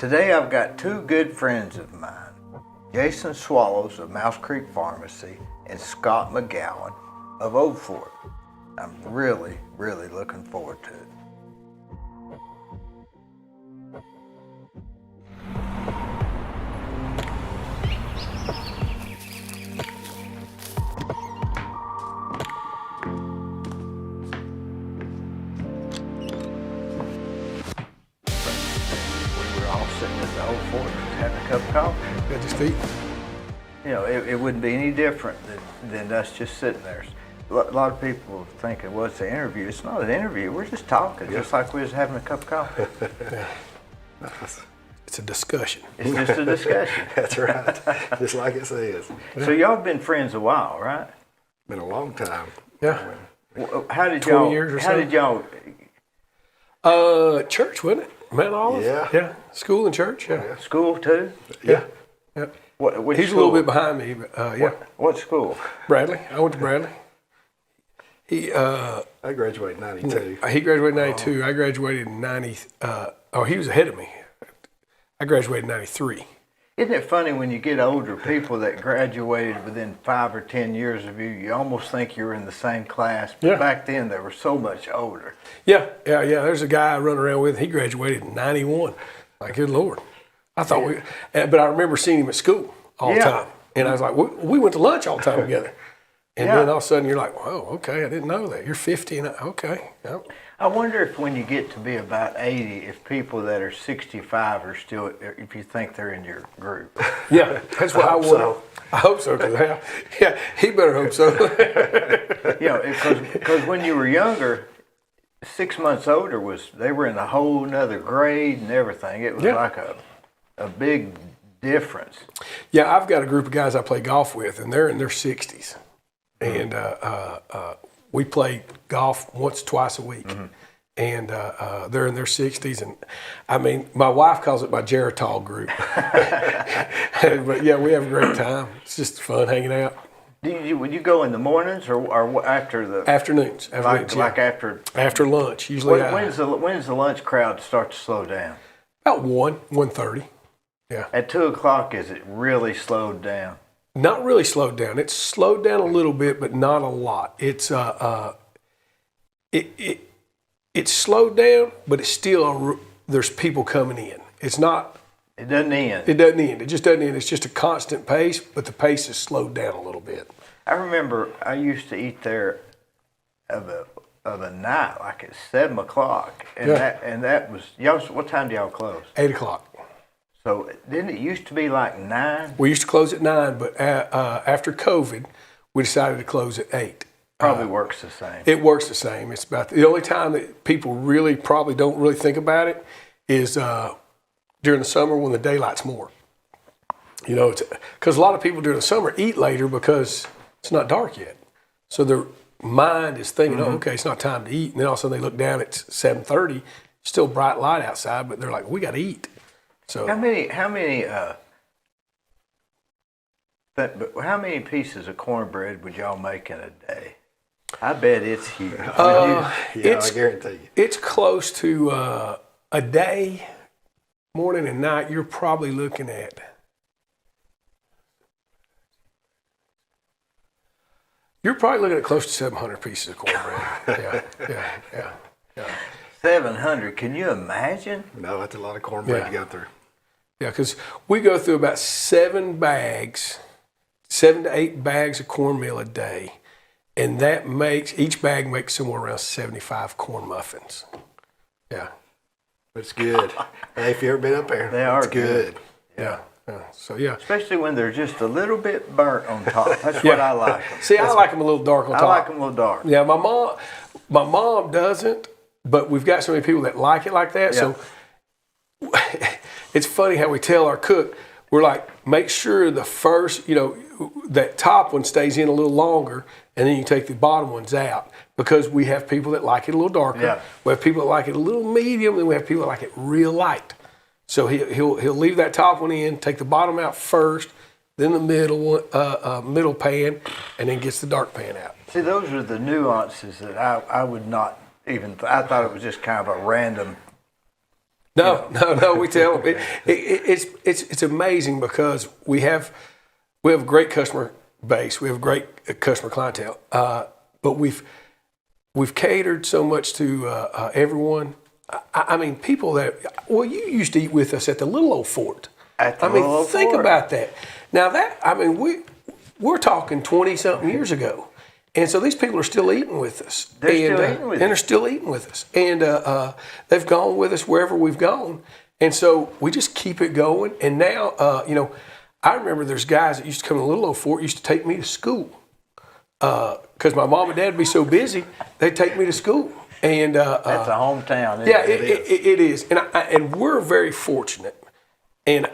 Today I've got two good friends of mine, Jason Swallows of Mouse Creek Pharmacy and Scott McGowan of Old Fort. I'm really looking forward to it. Sitting at the Old Fort having a cup of coffee. Got just eat. You know, it wouldn't be any different than us just sitting there. A lot of people are thinking, well, it's an interview. It's not an interview. We're just talking, just like we was having a cup of coffee. Yeah. It's a discussion. It's just a discussion. That's right. Just like it says. So y'all been friends a while, right? Been a long time. Yeah. How did 20 y'all? years or how so. did y'all? Church, wasn't it? Mount Olive? Yeah. Yeah. School and church, yeah. School too? Yeah. Yeah. Which He's school? a little bit behind me, but yeah. What school? Bradley. I went to Bradley. He I graduated in 92. he graduated in 92. I graduated in 90. He was ahead of me. I graduated in 93. Isn't it funny when you get older, people that graduated within 5 or 10 years of you, you almost think you're in the same class. But Yeah. back then, they were so much older. Yeah. There's a guy I run around with. He graduated in 91. Like, good Lord. I thought but I remember seeing him at school all the Yeah. time. And I was like, we went to lunch all the time together. And Yeah. then all of a sudden you're like, whoa, okay, I didn't know that. You're 50 and okay. Yep. I wonder if when you get to be about 80, if people that are 65 are still, if you think they're in your group. Yeah, that's what I want. so. I hope so, because he better hope so. You know, because when you were younger, 6 months older they were in a whole nother grade and everything. It was Yeah. like a big difference. Yeah, I've got a group of guys I play golf with, and they're in their 60s. And we play golf once, twice a week. Mm-hmm. And they're in their 60s. And I mean, my wife calls it my Geritol group. But yeah, we have a great time. It's just fun hanging out. Would you go in the mornings or after the Afternoons. like after lunch. Usually when's the lunch crowd start to slow down? about 1:30. Yeah. At 2:00, is it really slowed down? Not really slowed down. It's slowed down a little bit, but not a lot. It's it's slowed down, but it's still there's people coming in. It's not. It doesn't end. It doesn't end. It just doesn't end. It's just a constant pace, but the pace is slowed down a little bit. I remember I used to eat there of a night, like at 7:00, and Yeah. that was y'all. What time do y'all close? 8:00. So didn't it used to be like 9? We used to close at 9, but after COVID, we decided to close at 8. Probably works the same. It works the same. It's about the only time that people really probably don't really think about it is during the summer when the daylight's more. You know, because a lot of people during the summer eat later because it's not dark yet. So their mind is thinking, oh, okay, it's not time to eat. And then all of a sudden they look down at 7:30, still bright light outside, but they're like, we got to eat. So How many pieces of cornbread would y'all make in a day? I bet it's huge. I guarantee you. it's close to a day, morning and night. You're probably looking at. You're probably looking at close to 700 pieces of cornbread. Yeah. 700. Can you imagine? No, that's a lot of cornbread Yeah. to go through. Yeah, because we go through about 7 to 8 bags of cornmeal a day. And that each bag makes somewhere around 75 corn muffins. Yeah. It's good. Hey, if you ever been up there, They are it's good. Yeah. So, yeah. Especially when they're just a little bit burnt on top. That's what I like them. See, I like them a little dark on I top. like them a little dark. Yeah, my mom doesn't, but we've got so many people that like it like that. Yeah. So it's funny how we tell our cook, we're like, make sure the first, that top one stays in a little longer, and then you take the bottom ones out, because we have people that like it a little darker. Yeah. We have people that like it a little medium, and we have people that like it real light. So he'll leave that top one in, take the bottom out first, then the middle one, middle pan, and then gets the dark pan out. See, those are the nuances that I would not even. I thought it was just kind of a random No, no. We tell them it's amazing because we have a great customer base. We have a great customer clientele, but we've catered so much to everyone. I mean, people that you used to eat with us at the Little Old Fort. Think about that. Now we're talking 20-something years ago. And so these people are still eating with us. They're still eating with us. And they've gone with us wherever we've gone. And so we just keep it going. And now, I remember there's guys that used to come to Little Old Fort, used to take me to school. Because my mom and dad would be so busy, they'd take me to school. And that's a hometown. It is. And we're very fortunate. And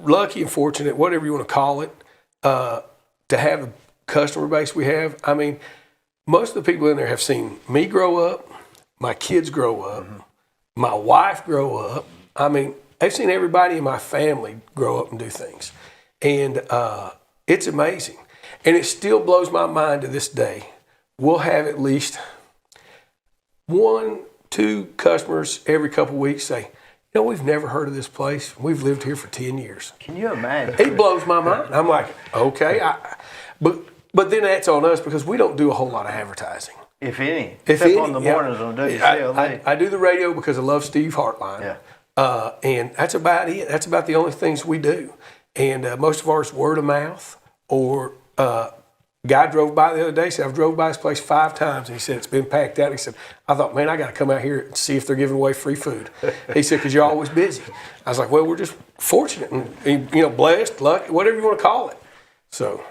lucky and fortunate, whatever you want to call it, to have the customer base we have. I mean, most of the people in there have seen me grow up, my kids grow up, my wife grow up. I mean, they've seen everybody in my family grow up and do things. And it's amazing. And it still blows my mind to this day. We'll have at least 1-2 customers every couple of weeks say, we've never heard of this place. We've lived here for 10 years. Can you imagine? It blows my mind. I'm like, okay. But then that's on us because we don't do a whole lot of advertising. If any. Except on the mornings on WCLA. I do the radio because I love Steve Hartline. Yeah. And that's about it. That's about the only things we do. And most of ours word of mouth or guy drove by the other day, said, I've drove by this place 5 times. And he said, it's been packed out. He said, I thought, man, I got to come out here and see if they're giving away free food. He said, because you're always busy. I was like, well, we're just fortunate and blessed, lucky, whatever you want to call it. So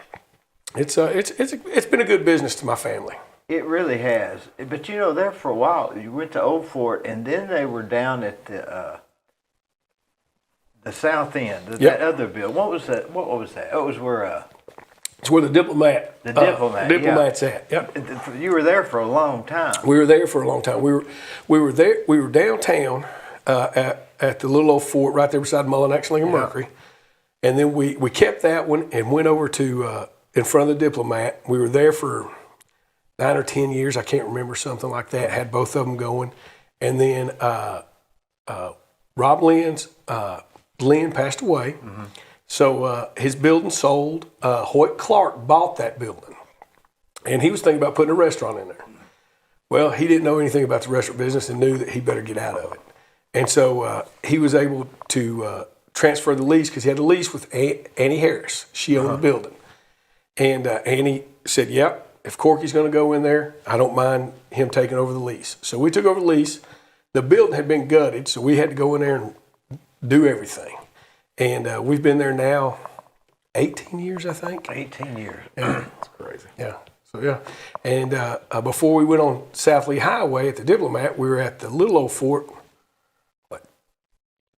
it's been a good business to my family. It really has. But there for a while, you went to Old Fort, and then they were down at the south end, that other building. What was that? Oh, it was where... It's where the Diplomat. Diplomat's at. Yep. You were there for a long time. We were there for a long time. We were there. We were downtown at the Little Old Fort right there beside Mullinax and Mercury, and then we kept that one and went over to in front of the Diplomat. We were there for 9 or 10 years. I can't remember, something like that. Had both of them going, and then Rob Lynn passed away. Mm-hmm. So his building sold. Hoyt Clark bought that building, and he was thinking about putting a restaurant in there. Well, he didn't know anything about the restaurant business and knew that he better get out of it. And so he was able to transfer the lease because he had a lease with Annie Harris. She owned the building. And Annie said, yep, if Corky's going to go in there, I don't mind him taking over the lease. So we took over the lease. The building had been gutted, so we had to go in there and do everything. And we've been there now 18 years, I think. 18 years. Yeah. That's crazy. Yeah. So, yeah. And before we went on South Lee Highway at the Diplomat, we were at the Little Old Fort,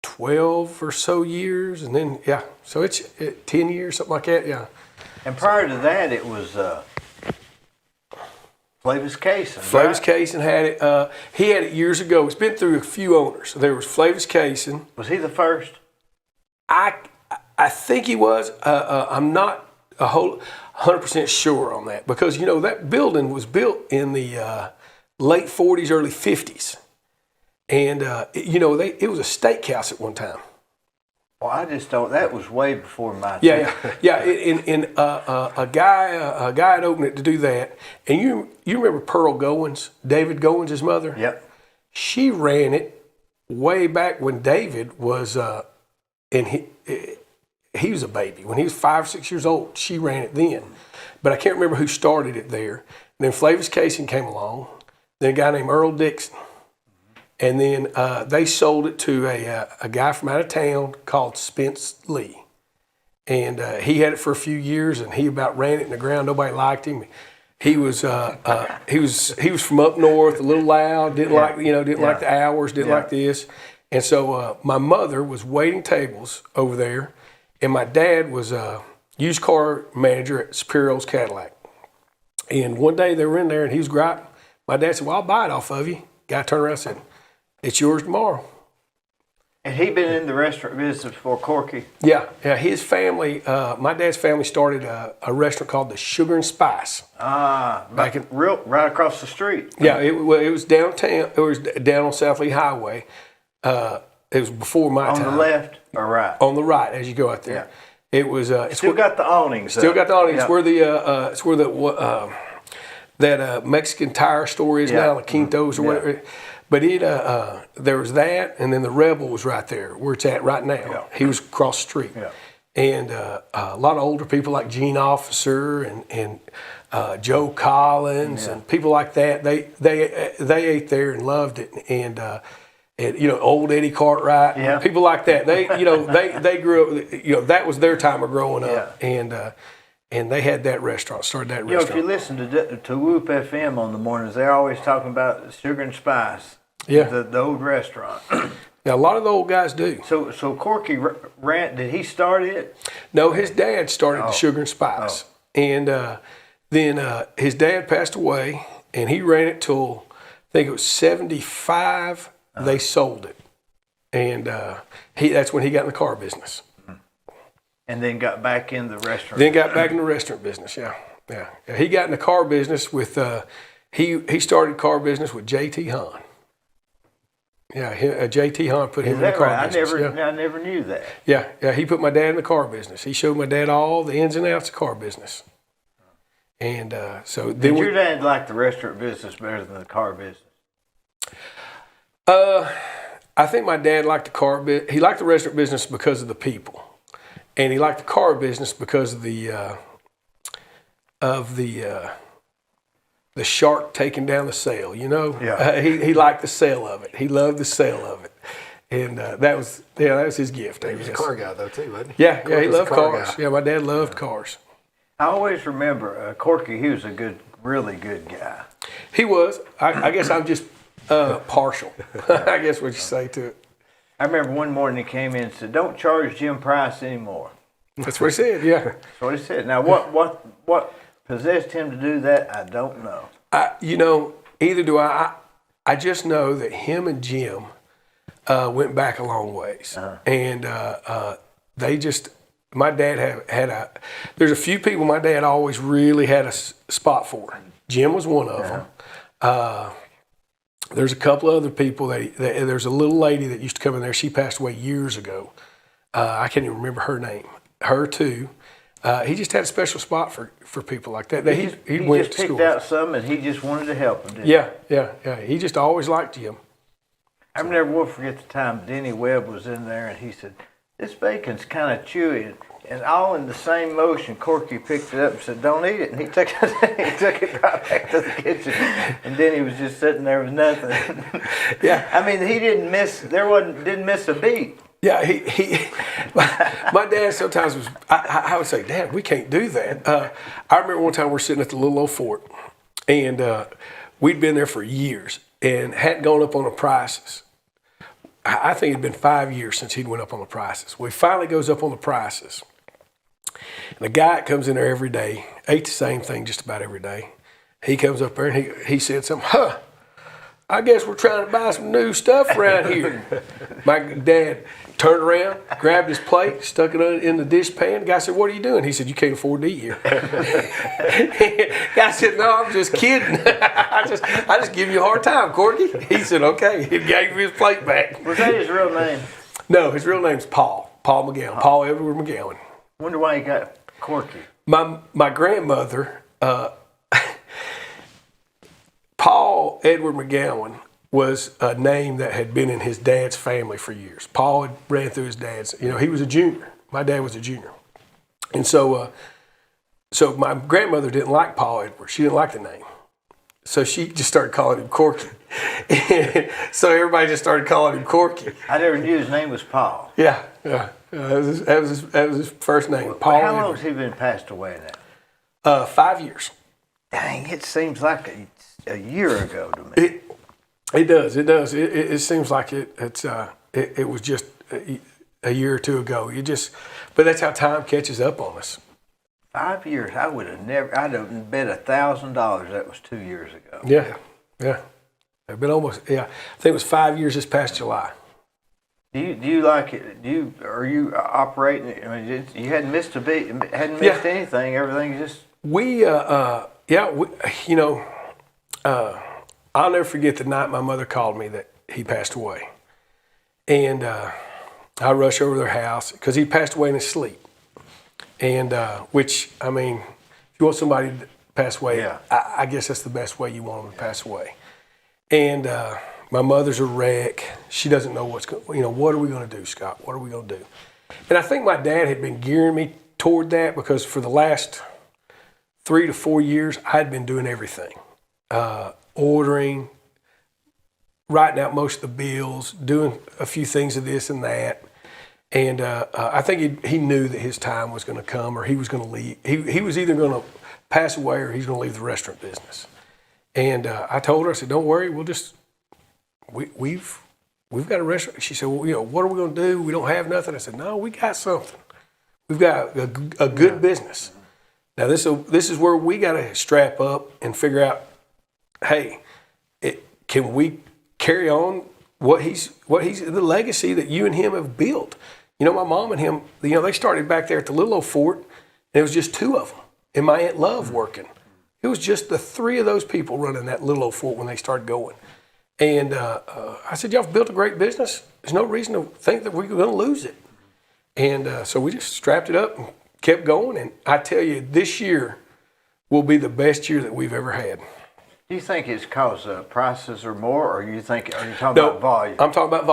12 or so years. And then, so it's 10 years, something like that, yeah. And prior to that, it was Flavis Cason. Flavis Cason had it. He had it years ago. It's been through a few owners. There was Flavis Cason. Was he the first? I think he was. I'm not 100% sure on that because, that building was built in the late 40s, early 50s. And, it was a steakhouse at one time. Well, I just don't. That was way before my time. Yeah. And a guy had opened it to do that. And you remember Pearl Goins, David Goins' mother? Yep. She ran it way back when David was, and he was a baby. When he was 5 or 6 years old, she ran it then. But I can't remember who started it there. And then Flavis Cason came along. Then a guy named Earl Dixon. And then they sold it to a guy from out of town called Spence Lee. And he had it for a few years, and he about ran it in the ground. Nobody liked him. He was from up north, a little loud, didn't like the hours, didn't like this. And so my mother was waiting tables over there, and my dad was a used car manager at Superior's Cadillac. And one day they were in there, and he was griping. My dad said, well, I'll buy it off of you. Guy turned around and said, it's yours tomorrow. And he been in the restaurant business before Corky? Yeah. His family, my dad's family started a restaurant called the Sugar and Spice. Right across the street. Yeah, it was downtown. It was down on South Lee Highway. It was before my time. On the left or right? On the right as you go out there. Yeah. It was. It's still got the awnings. Still got the awnings. Yeah. It's where that Mexican tire store is now, like Quinto's or whatever. But there was that, and then the Rebel was right there, where it's at right now. Yeah. He was across the street. Yeah. And a lot of older people like Gene Officer and Joe Collins and people like that. They ate there and loved it. And old Eddie Cartwright, people like that. They grew up. That was their time of growing up. And they had that restaurant, started that restaurant. If you listen to Whoop FM on the mornings, they're always talking about Sugar and Spice, the old restaurant. Yeah, a lot of the old guys do. So Corky did he start it? No, his dad started the Sugar and Spice. And then his dad passed away, and he ran it till, I think it was 75, they sold it. And that's when he got in the car business. And then got back in the restaurant. Then got back in the restaurant business, yeah. He got in the car business with, he started car business with J.T. Hahn. Yeah, J.T. Hahn put him in the car business. I never knew that. Yeah, he put my dad in the car business. He showed my dad all the ins and outs of car business. And so then Did your dad like the restaurant business better than the car business? I think my dad liked the car business. He liked the restaurant business because of the people. And he liked the car business because of the shark taking down the sail. Yeah. He liked the sale of it. He loved the sale of it, and that was his gift. He was a car guy though too, wasn't he? Yeah, he loved cars. Guy. Yeah, my dad loved cars. I always remember Corky. He was a really good guy. He was. I guess I'm just partial. I guess what you say to it. I remember one morning he came in and said, "Don't charge Jim Price anymore." That's what he said. Yeah. That's what he said. Now, what possessed him to do that? I don't know. Either do I. I just know that him and Jim went back a long ways, and they just. My dad had There's a few people my dad always really had a spot for. Jim was one of them. There's a couple other people there's a little lady that used to come in there. She passed away years ago. I can't even remember her name. Her too. He just had a special spot for people like that. He went just to school. picked out some and he just wanted to help them. Yeah. He just always liked Jim. I never will forget the time Denny Webb was in there and he said, "This bacon's kind of chewy." And all in the same motion, Corky picked it up and said, "Don't eat it." And he took it right back to the kitchen. And then he was just sitting there with nothing. Yeah. I mean, he didn't miss a beat. Yeah, my dad sometimes was, I would say, "Dad, we can't do that." I remember one time we're sitting at the little old fort, and we'd been there for years and hadn't gone up on the prices. I think it'd been 5 years since he'd went up on the prices. Well, he finally goes up on the prices. And the guy that comes in there every day, ate the same thing just about every day. He comes up there and he said something, "I guess we're trying to buy some new stuff around here." My dad turned around, grabbed his plate, stuck it in the dish pan. The guy said, "What are you doing?" He said, "You can't afford to eat here." Guy said, "No, I'm just kidding. I just give you a hard time, Corky." He said, "Okay." He gave me his plate back. Was that his real name? No, his real name's Paul McGowan, Paul Edward McGowan. Wonder why he got Corky. My grandmother, Paul Edward McGowan, was a name that had been in his dad's family for years. Paul had ran through his dad's. He was a junior. My dad was a junior. And so my grandmother didn't like Paul Edward. She didn't like the name. So she just started calling him Corky. So everybody just started calling him Corky. I never knew his name was Paul. Yeah. That was his first name, Paul How long Edward. has he been passed away now? 5 years. Dang, it seems like a year ago to me. It does. It seems like it was just a year or two ago. But that's how time catches up on us. 5 years. I'd have bet $1,000 that was 2 years ago. Yeah. It's been almost, I think it was 5 years this past July. Do you like it? Are you operating? I mean, you hadn't missed anything. Everything just. I'll never forget the night my mother called me that he passed away, and I rushed over to their house because he passed away in his sleep, and which I mean, if you want somebody to pass away, yeah. I guess that's the best way you want them to pass away, and. My mother's a wreck. She doesn't know what are we going to do, Scott? What are we going to do? And I think my dad had been gearing me toward that because for the last 3 to 4 years, I had been doing everything. Ordering, writing out most of the bills, doing a few things of this and that. And I think he knew that his time was going to come or he was going to leave. He was either going to pass away or he's going to leave the restaurant business. And I told her, I said, don't worry, we'll just... We've got a restaurant. She said, well, what are we going to do? We don't have nothing. I said, no, we got something. We've got a good business. Now this is where we got to strap up and figure out, hey, can we carry on what he's the legacy that you and him have built? You know, my mom and him, they started back there at the little old fort, and it was just 2 of them, and my Aunt Love working. It was just the 3 of those people running that little old fort when they started going. And I said, y'all have built a great business. There's no reason to think that we're going to lose it. And so we just strapped it up and kept going. And I tell you, this year will be the best year that we've ever had. Do you think it's because prices are more, or are you talking about volume? I'm talking about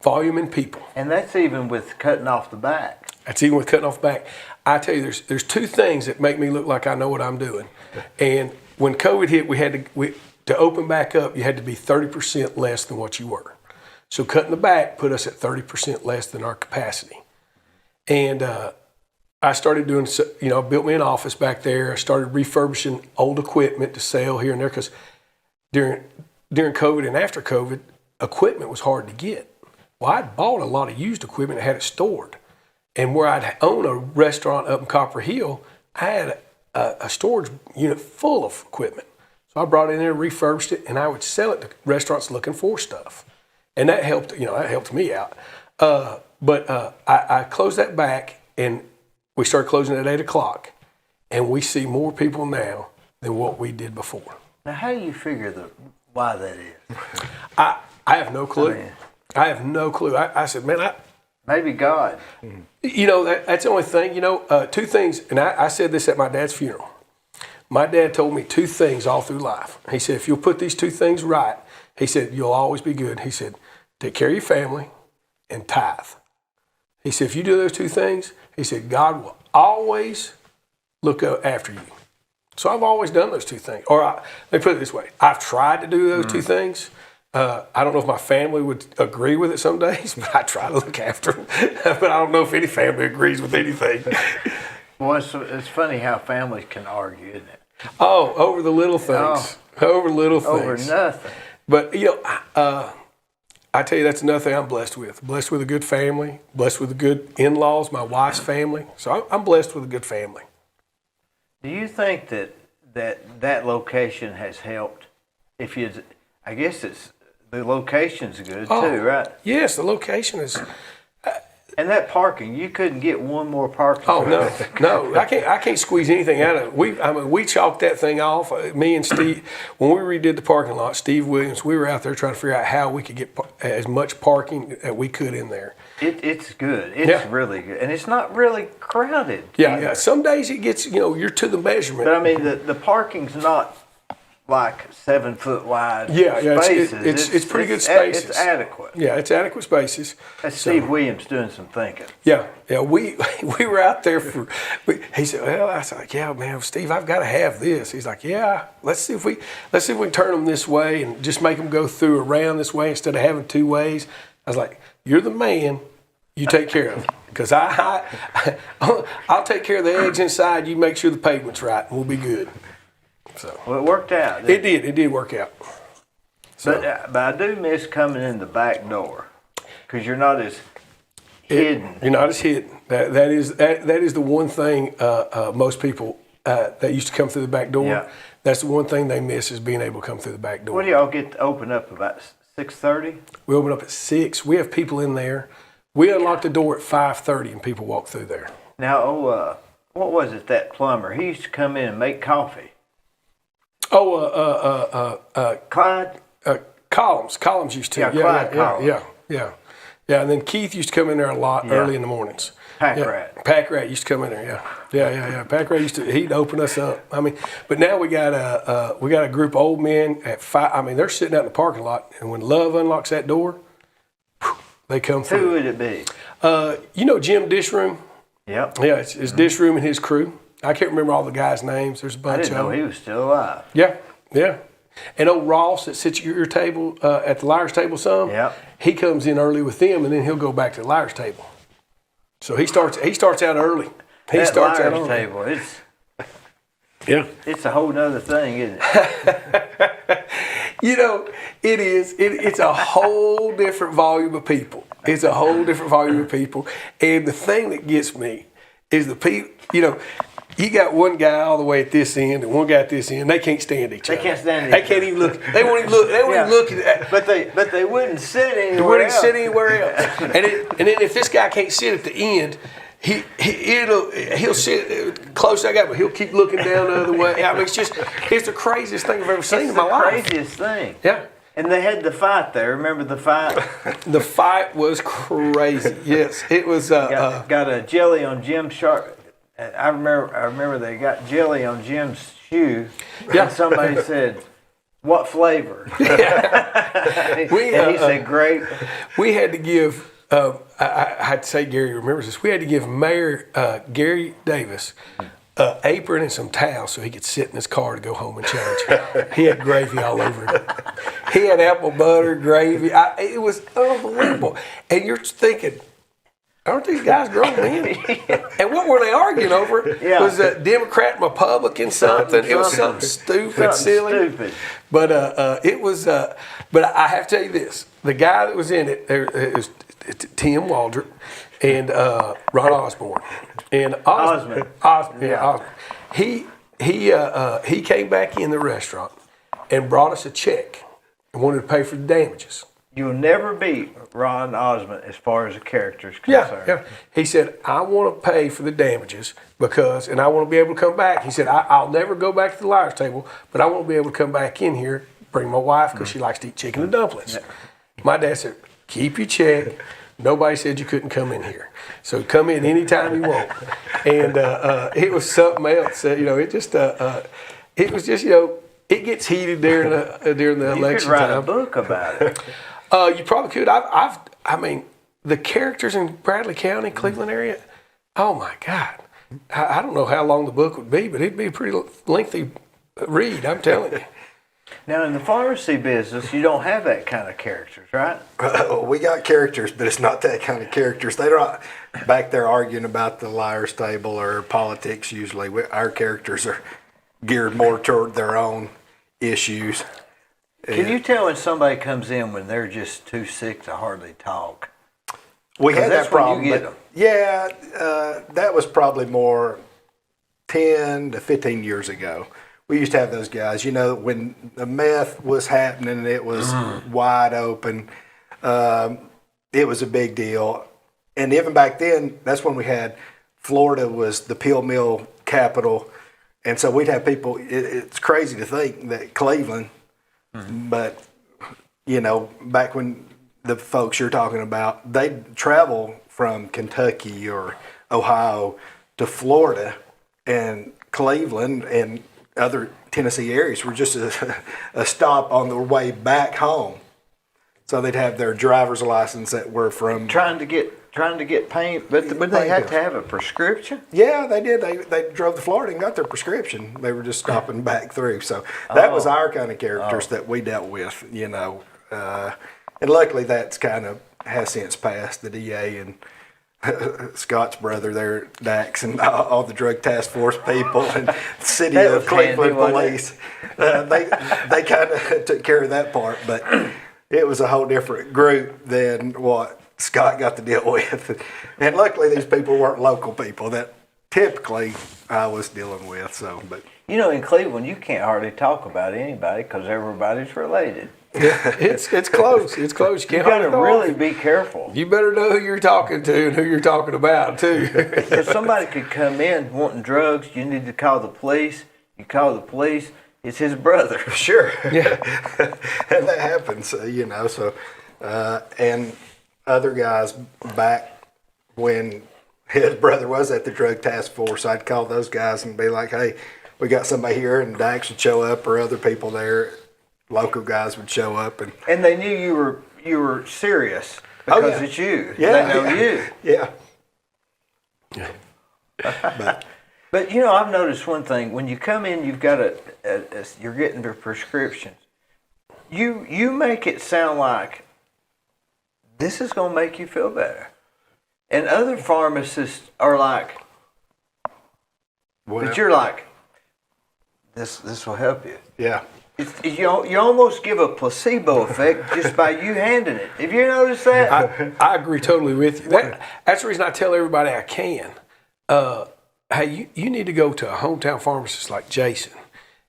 volume and people. And that's even with cutting off the back. That's even with cutting off the back. I tell you, there's 2 things that make me look like I know what I'm doing. And when COVID hit, we had to open back up, you had to be 30% less than what you were. So cutting the back put us at 30% less than our capacity. And I started doing, built me an office back there. I started refurbishing old equipment to sell here and there because during COVID and after COVID, equipment was hard to get. Well, I'd bought a lot of used equipment and had it stored. And where I'd own a restaurant up in Copper Hill, I had a storage unit full of equipment. So I brought it in there, refurbished it, and I would sell it to restaurants looking for stuff. And that helped, that helped me out. But I closed that back, and we started closing at 8 o'clock. And we see more people now than what we did before. Now, how do you figure why that is? I have no clue. I have no clue. I said, man, maybe God. That's the only thing. 2 things, and I said this at my dad's funeral. My dad told me 2 things all through life. He said, if you'll put these 2 things right, he said, you'll always be good. He said, take care of your family and tithe. He said, if you do those 2 things, he said, God will always look after you. So I've always done those 2 things. Or let me put it this way. I've tried to do those 2 things. I don't know if my family would agree with it some days, but I try to look after them. But I don't know if any family agrees with anything. Well, it's funny how families can argue, isn't it? Oh, over the little things. Over little things. Over nothing. But, I tell you, that's another thing I'm blessed with. Blessed with a good family, blessed with a good in-laws, my wife's family. So I'm blessed with a good family. Do you think that location has helped? I guess the location's good too, right? Yes, the location is... And that parking, you couldn't get one more parking. Oh no, I can't squeeze anything out of it. We chalked that thing off. Me and Steve, when we redid the parking lot, Steve Williams, we were out there trying to figure out how we could get as much parking as we could in there. It's good. It's really good, and it's not really crowded. Yeah. Some days it gets, you're to the measurement. But I mean, the parking's not like 7 foot wide spaces. It's pretty good spaces. It's adequate. Yeah, it's adequate spaces. That's Steve Williams doing some thinking. Yeah. We were out there he said, well, I was like, yeah, man, Steve, I've got to have this. He's like, yeah, let's see if we can turn them this way and just make them go through around this way instead of having 2 ways. I was like, you're the man. You take care of it. Because I'll take care of the eggs inside. You make sure the pavement's right, and we'll be good. So, well, it worked out. It did work out. So, but I do miss coming in the back door because you're not as hidden. You're not as hidden. That is the one thing most people that used to come through the back door. Yeah. That's the one thing they miss is being able to come through the back door. What do y'all get to open up about 6:30? We open up at 6. We have people in there. We unlock the door at 5:30 and people walk through there. Now, what was it, that plumber? He used to come in and make coffee. Clyde? Collins used to. Clyde Collins. Yeah, and then Keith used to come in there a lot early in the mornings. Pack Rat used to come in there, yeah. Pack Rat he'd open us up. I mean, but now we got a group of old men at 5. I mean, they're sitting out in the parking lot, and when Love unlocks that door, they come through. Who would it be? You know Jim Dishroom? Yep. Yeah, it's Dishroom and his crew. I can't remember all the guys' names. There's a bunch of them. I didn't know he was still alive. Yeah. And old Ross that sits at your table, at the liar's table some, he comes in early with them, and then he'll go back to the liar's table. So he starts out early. That liar's table, it's a whole nother thing, isn't it? You know, it is. It's a whole different volume of people. It's a whole different volume of people. And the thing that gets me is the people, you know, you got one guy all the way at this end and one guy at this end. They can't stand each other. They can't stand each other. They can't even look. They won't even look. They won't even look at that. But they wouldn't sit anywhere else. They wouldn't sit anywhere else. And then if this guy can't sit at the end, he'll sit close to that guy, but he'll keep looking down the other way. I mean, it's the craziest thing I've ever seen in my life. It's the craziest thing. Yeah. And they had the fight there. Remember the fight? The fight was crazy. Yes, it was. Got a jelly on Jim's shark. I remember they got jelly on Jim's shoe. Yeah. And somebody said, "What flavor?" Yeah. And he said, "Grape." We had to give. I had to say Gary remembers this. We had to give Mayor Gary Davis an apron and some towels so he could sit in his car to go home and change. He had gravy all over him. He had apple butter, gravy. It was unbelievable. And you're thinking, aren't these guys grown men? And what were they arguing over? Yeah. Was a Democrat and Republican something? It was something stupid, silly. But it was. But I have to tell you this: the guy that was in it, it was Tim Waldrop and Ron Osborne and Osmond. He came back in the restaurant and brought us a check and wanted to pay for the damages. You'll never beat Ron Osmond as far as the character is concerned. Yeah. He said, I want to pay for the damages and I want to be able to come back. He said, I'll never go back to the liar's table, but I want to be able to come back in here, bring my wife because she likes to eat chicken and dumplings. My dad said, keep your check. Nobody said you couldn't come in here. So come in anytime you want. And it was something else. It was just, it gets heated during the election time. You could write a book about it. You probably could. I mean, the characters in Bradley County, Cleveland area, oh my God. I don't know how long the book would be, but it'd be a pretty lengthy read, I'm telling you. Now, in the pharmacy business, you don't have that kind of characters, right? We got characters, but it's not that kind of characters. They're not back there arguing about the liar's table or politics usually. Our characters are geared more toward their own issues. Can you tell when somebody comes in when they're just too sick to hardly talk? We had that problem. You get them. Yeah, that was probably more 10 to 15 years ago. We used to have those guys, when the meth was happening, it was wide open. It was a big deal. And even back then, that's when we had Florida was the pill mill capital. And so we'd have people, it's crazy to think that Cleveland, but, back when the folks you're talking about, they'd travel from Kentucky or Ohio to Florida, and Cleveland and other Tennessee areas were just a stop on their way back home. So they'd have their driver's license that were from trying to get pain, but they had to have a prescription. Yeah, they did. They drove to Florida and got their prescription. They were just stopping back through. So that was our kind of characters that we dealt with, and luckily that's kind of has since passed. The DA and Scott's brother there, Dax, and all the drug task force people and city of Cleveland police. They kind of took care of that part, but it was a whole different group than what Scott got to deal with. And luckily these people weren't local people that typically I was dealing with. So, but in Cleveland you can't hardly talk about anybody because everybody's related. It's close. It's close. You You can't got hold to it really off. be careful. You better know who you're talking to and who you're talking about too. Because somebody could come in wanting drugs. You need to call the police. You call the police. It's his brother. Sure. Yeah. And that happens, you know. So, and other guys back when his brother was at the drug task force, I'd call those guys and be like, "Hey, we got somebody here," and Dax would show up, or other people there, local guys would show up, and And they knew you were serious because yeah. it's you. Yeah, They know yeah. you. yeah, But you know, I've noticed one thing. When you come in, you've got you're getting the prescriptions. You make it sound like this is going to make you feel better, and other pharmacists are like, well, but you're like, this will help you. yeah. You almost give a placebo effect just by you handing it. Have you noticed that? I agree totally with you. That's the reason I tell everybody I can. Hey, you need to go to a hometown pharmacist like Jason.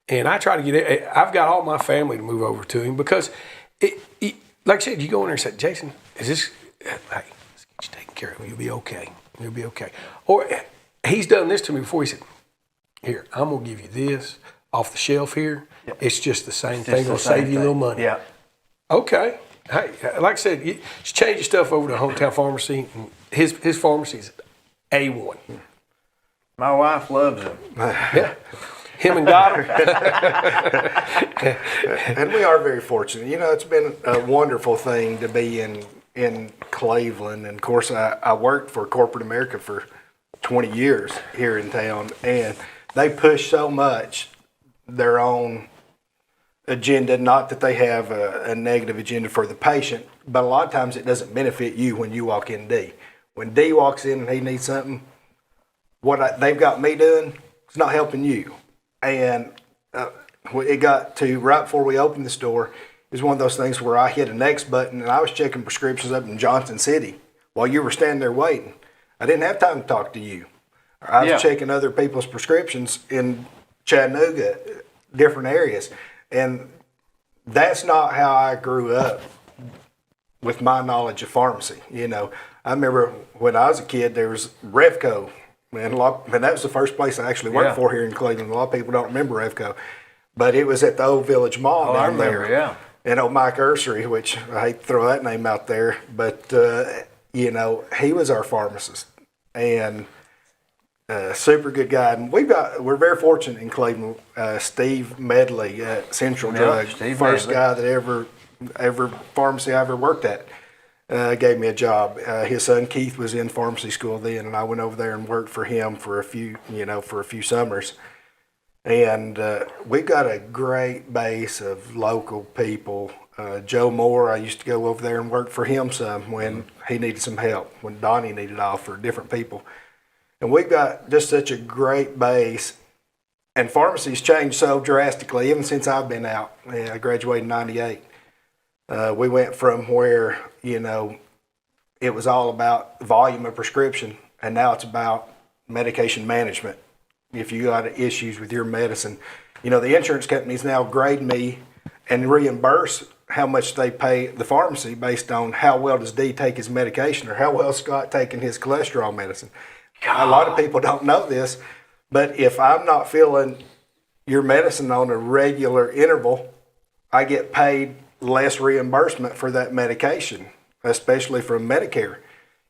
And I try to I've got all my family to move over to him because, like I said, you go in there and say, Jason, hey, let's get you taken care of. You'll be okay. You'll be okay. Or he's done this to me before. He said, here, I'm going to give you this off the shelf here. Yeah. It's just the same thing. It'll save you a little money. Yeah. Okay. Hey, like I said, you change your stuff over to a hometown pharmacy. And his pharmacy is A1. My wife loves him. Yeah. Him and God. And we are very fortunate. You know, it's been a wonderful thing to be in Cleveland. And of course, I worked for corporate America for 20 years here in town, and they push so much their own agenda. Not that they have a negative agenda for the patient, but a lot of times it doesn't benefit you when you walk in D. When D walks in and he needs something, they've got me doing, it's not helping you. And it got to right before we opened the store, it was one of those things where I hit a next button and I was checking prescriptions up in Johnson City while you were standing there waiting. I didn't have time to talk to you. I was checking other people's prescriptions in Chattanooga, different areas. And that's not how I grew up with my knowledge of pharmacy. You know, I remember when I was a kid, there was Revco. And that was the first place I actually worked for here in Cleveland. A lot of people don't remember Revco. But it was at the Old Village Mall down there. Yeah. And old Mike Ursery, which I hate to throw that name out there. But, you know, he was our pharmacist. And super good guy. And we're very fortunate in Cleveland. Steve Medley at Central Drug, first guy that ever pharmacy I ever worked at. Gave me a job. His son Keith was in pharmacy school then, and I went over there and worked for him for a few summers. And we've got a great base of local people. Joe Moore, I used to go over there and work for him some when he needed some help, when Donnie needed off, for different people. And we've got just such a great base. And pharmacy's changed so drastically, even since I've been out. I graduated in '98. We went from where, you know, it was all about volume of prescription, and now it's about medication management. If you got issues with your medicine, you know, the insurance companies now grade me and reimburse how much they pay the pharmacy based on how well does D take his medication or how well Scott taking his cholesterol medicine. God. A lot of people don't know this, but if I'm not filling your medicine on a regular interval, I get paid less reimbursement for that medication, especially from Medicare.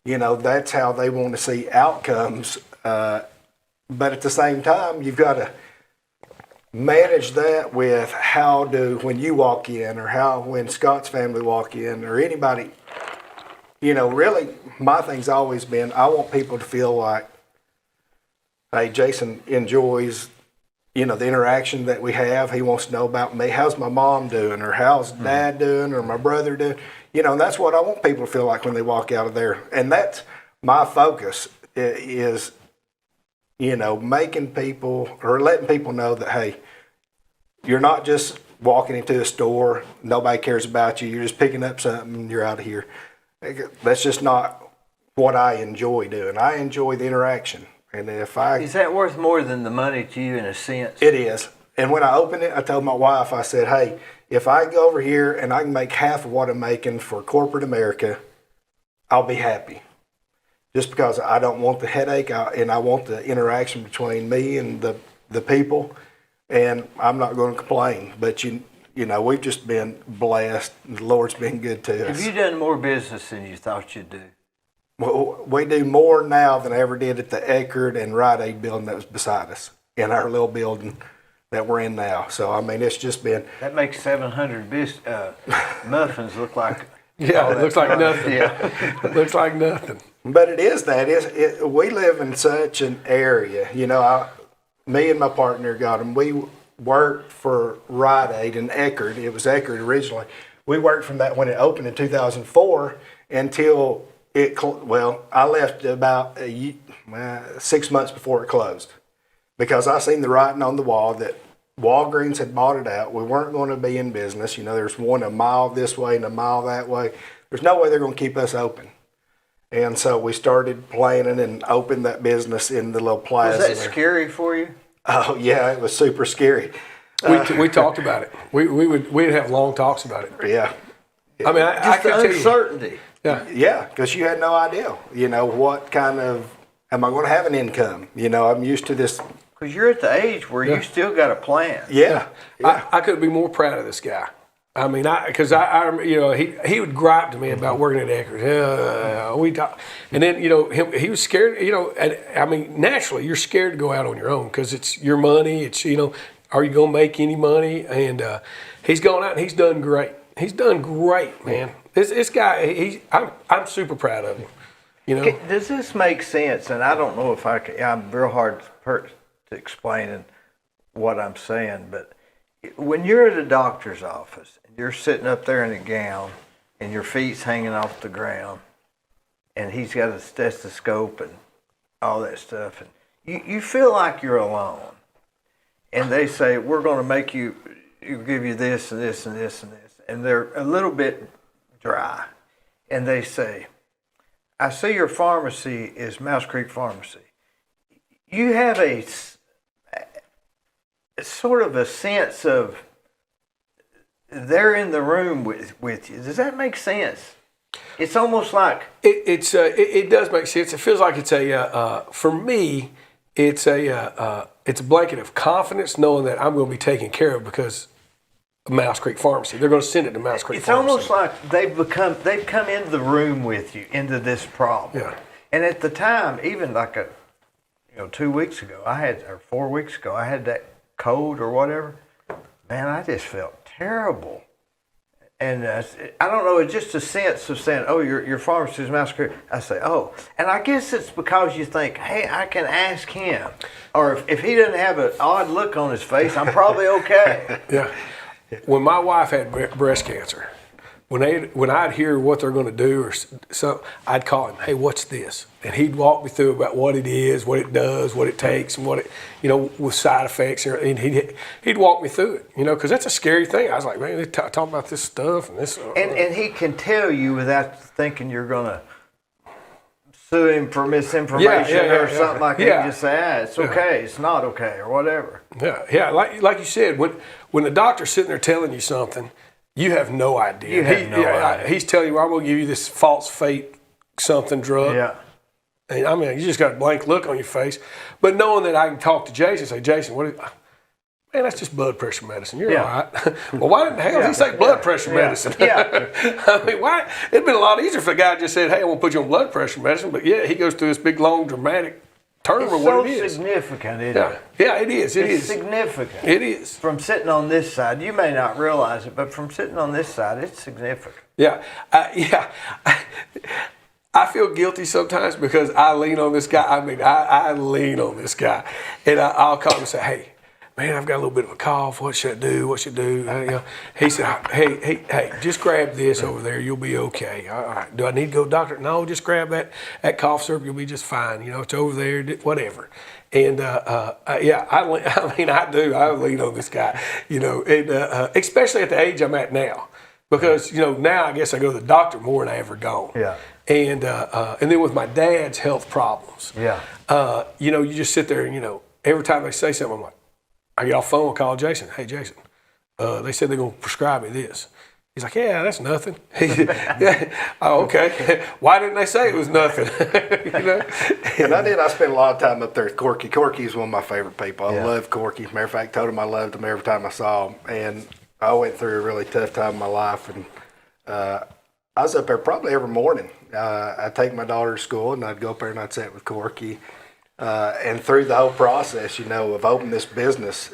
You know, that's how they want to see outcomes. But at the same time, you've got to manage that with when you walk in or when Scott's family walk in or anybody, you know, really my thing's always been, I want people to feel like, hey, Jason enjoys, you know, the interaction that we have. He wants to know about me. How's my mom doing? Or how's dad doing? Or my brother doing? You know, and that's what I want people to feel like when they walk out of there. And that's my focus is, you know, making people or letting people know that, hey, you're not just walking into a store, nobody cares about you, you're just picking up something and you're out of here. That's just not what I enjoy doing. I enjoy the interaction. And is that worth more than the money to you in a sense? It is. And when I opened it, I told my wife, I said, hey, if I go over here and I can make half of what I'm making for corporate America, I'll be happy. Just because I don't want the headache and I want the interaction between me and the people, and I'm not going to complain. But you know, we've just been blessed. The Lord's been good to us. Have you done more business than you thought you'd do? Well, we do more now than I ever did at the Eckerd and Rite Aid building that was beside us in our little building that we're in now. So, I mean, it's just been... That makes 700 muffins look like... Yeah, it looks like nothing. Yeah. It looks like nothing. But it is that. We live in such an area. You know, me and my partner got them. We worked for Rite Aid and Eckerd. It was Eckerd originally. We worked from that when it opened in 2004 until I left about 6 months before it closed, because I seen the writing on the wall that Walgreens had bought it out. We weren't going to be in business. You know, there's one a mile this way and a mile that way. There's no way they're going to keep us open. And so we started planning and opened that business in the little plaza. Was that scary for you? Oh yeah, it was super scary. We talked about it. We'd have long talks about it. Yeah. I mean, I Just can the tell you. uncertainty. Yeah. Yeah, because you had no idea, you know, what kind of, am I going to have an income? You know, I'm used to this. Because you're at the age where you still got a plan. Yeah. I couldn't be more proud of this guy. I mean, because you know, he would gripe to me about working at Eckerd. We talk, and then, you know, he was scared. You know, and I mean, naturally, you're scared to go out on your own because it's your money. It's, you know, are you going to make any money? And he's gone out and he's done great. He's done great, man. This guy, I'm super proud of him. You know, Does this make sense? And I don't know if I can. I'm real hard to explain what I'm saying, but when you're at a doctor's office and you're sitting up there in a gown and your feet's hanging off the ground and he's got a stethoscope and all that stuff, and you feel like you're alone, and they say, we're going to make you give you this and this and this and this, and they're a little bit dry, and they say, I see your pharmacy is Mouse Creek Pharmacy. You have a sort of a sense of they're in the room with you. Does that make sense? It's almost like it does make sense. It feels like it's for me, it's a blanket of confidence knowing that I'm going to be taken care of because of Mouse Creek Pharmacy. They're going to send it to Mouse Creek Pharmacy. It's almost like they've come into the room with you, into this problem. Yeah. And at the time, even like 2 weeks ago, or 4 weeks ago, I had that cold or whatever. Man, I just felt terrible. And I don't know, it's just a sense of saying, oh, your pharmacy is Mouse Creek. I say, oh. And I guess it's because you think, hey, I can ask him. Or if he doesn't have an odd look on his face, I'm probably okay. Yeah. When my wife had breast cancer, when I'd hear what they're going to do or so, I'd call him, hey, what's this? And he'd walk me through about what it is, what it does, what it takes, and what it, with side effects. And he'd walk me through it, because that's a scary thing. I was like, man, they talk about this stuff and this. And he can tell you without thinking you're going to sue him for misinformation or something like that. You just say, it's okay, it's not okay, or whatever. Yeah. Like you said, when the doctor's sitting there telling you something, you have no idea. You have no idea. He's telling you, I'm going to give you this false fate something drug. Yeah. And I mean, you just got a blank look on your face. But knowing that I can talk to Jason and say, Jason, man, that's just blood pressure medicine. You're all right. Well, why didn't the hell he say blood pressure medicine? Yeah. I mean, why? It'd been a lot easier if the guy just said, hey, I want to put you on blood pressure medicine. But yeah, he goes through this big, long, dramatic term of what it is. It's so significant, isn't it? Yeah, it is. It's significant. It is. From sitting on this side, you may not realize it, but from sitting on this side, it's significant. Yeah. I feel guilty sometimes because I lean on this guy. I mean, I lean on this guy. And I'll call him and say, hey, man, I've got a little bit of a cough. What should I do? What should I do? He said, hey, just grab this over there. You'll be okay. All right. Do I need to go to the doctor? No, just grab that cough syrup. You'll be just fine. It's over there, whatever. And, I do. I lean on this guy, and especially at the age I'm at now. Because, now I guess I go to the doctor more than I ever gone. Yeah. And then with my dad's health problems. Yeah. You just sit there and, every time they say something, I'm like, I get off the phone and call Jason. Hey, Jason, they said they're going to prescribe me this. He's like, yeah, that's nothing. Yeah. Oh, okay. Why didn't they say it was nothing? You know? And I spent a lot of time up there with Corky. Corky is one of my favorite people. I love Corky. Matter of fact, told him I loved him every time I saw him. And I went through a really tough time in my life. And I was up there probably every morning. I'd take my daughter to school, and I'd go up there and I'd sit with Corky. And through the whole process, you know, of opening this business,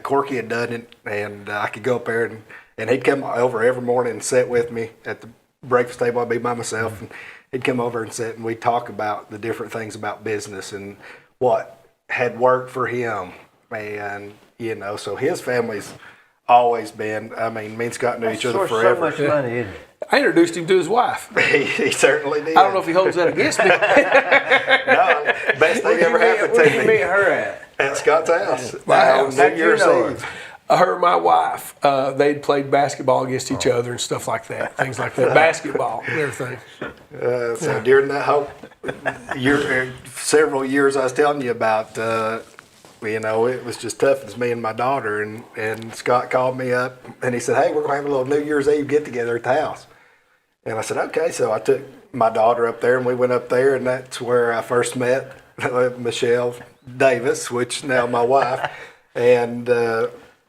Corky had done it, and I could go up there and he'd come over every morning and sit with me at the breakfast table. I'd be by myself, and he'd come over and sit, and we'd talk about the different things about business and what had worked for him. And, you know, so his family's always been, I mean, me and Scott knew each other forever. So much money, isn't it? I introduced him to his wife. He certainly did. I don't know if he holds that against me. No, best thing ever happened to me. Where'd you meet her at? At Scott's house. My house. New Year's Eve. Her and my wife, they'd played basketball against each other and stuff like that, things like that, basketball and everything. So during that whole several years I was telling you about, you know, it was just tough as me and my daughter. And Scott called me up and he said, hey, we're going to have a little New Year's Eve get together at the house. And I said, okay. So I took my daughter up there and we went up there, and that's where I first met Michelle Davis, which is now my wife. And,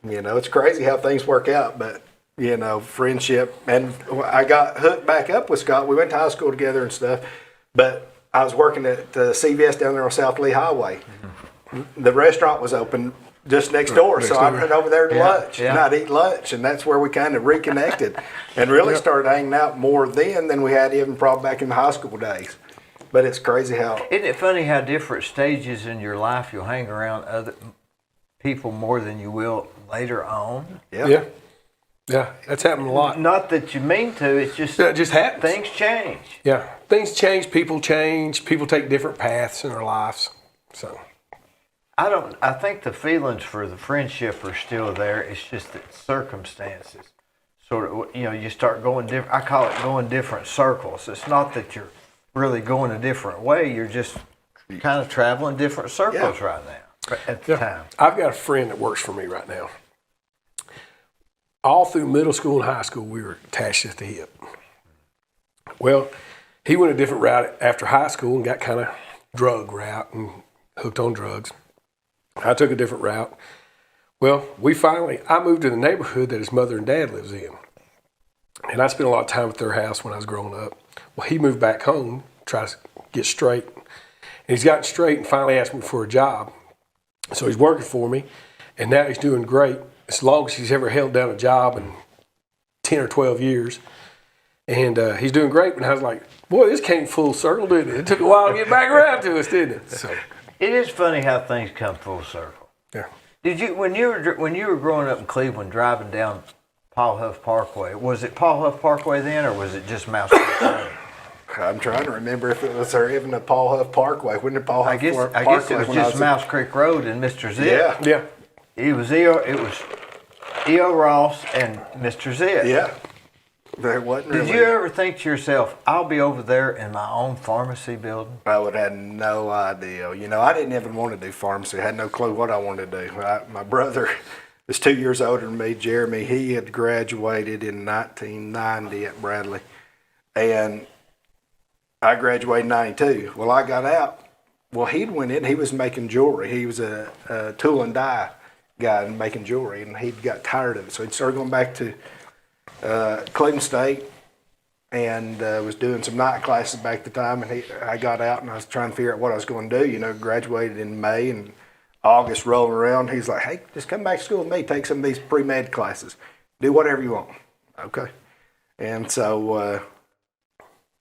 you know, it's crazy how things work out, but, you know, friendship. And I got hooked back up with Scott. We went to high school together and stuff, but I was working at CVS down there on South Lee Highway. Mm-hmm. The restaurant was open just next door, so I went over there to lunch, and I'd eat lunch, and that's where we kind of reconnected and really started hanging out more then than we had even probably back in the high school days. But it's crazy how... Isn't it funny how different stages in your life you'll hang around other people more than you will later on? Yeah, that's happened a lot. Not that you mean to, it's just... It just happens. Things change. Yeah, things change, people take different paths in their lives, so... I think the feelings for the friendship are still there. It's just that circumstances sort of, you know, you start going different. I call it going different circles. It's not that you're really going a different way. You're just kind of traveling different circles right now at the time. I've got a friend that works for me right now. All through middle school and high school, we were attached at the hip. Well, he went a different route after high school and got kind of drug route and hooked on drugs. I took a different route. Well, I moved to the neighborhood that his mother and dad lives in. And I spent a lot of time at their house when I was growing up. Well, he moved back home, tried to get straight. And he's gotten straight and finally asked me for a job. So he's working for me, and now he's doing great, as long as he's ever held down a job in 10 or 12 years. And he's doing great. And I was like, boy, this came full circle, didn't it? It took a while to get back around to us, didn't it? So. It is funny how things come full circle. Yeah. Did you when you were growing up in Cleveland, driving down Paul Huff Parkway? Was it Paul Huff Parkway then, or was it just Mouse Creek Road? I'm trying to remember if it was there even a Paul Huff Parkway. When did Paul Huff Parkway? I guess it was just Mouse Creek Road and Mr. Zip. Yeah. It was E.O. Ross and Mr. Zip. Yeah. There wasn't really. Did you ever think to yourself, I'll be over there in my own pharmacy building? I would have no idea. You know, I didn't even want to do pharmacy. I had no clue what I wanted to do. My brother was 2 years older than me, Jeremy. He had graduated in 1990 at Bradley. And I graduated in 92. Well, I got out. Well, he'd went in. He was making jewelry. He was a tool and die guy and making jewelry, and he got tired of it. So he started going back to Cleveland State and was doing some night classes back at the time. And I got out and I was trying to figure out what I was going to do. You know, graduated in May and August rolling around. He's like, hey, just come back to school with me. Take some of these pre-med classes. Do whatever you want. Okay. And so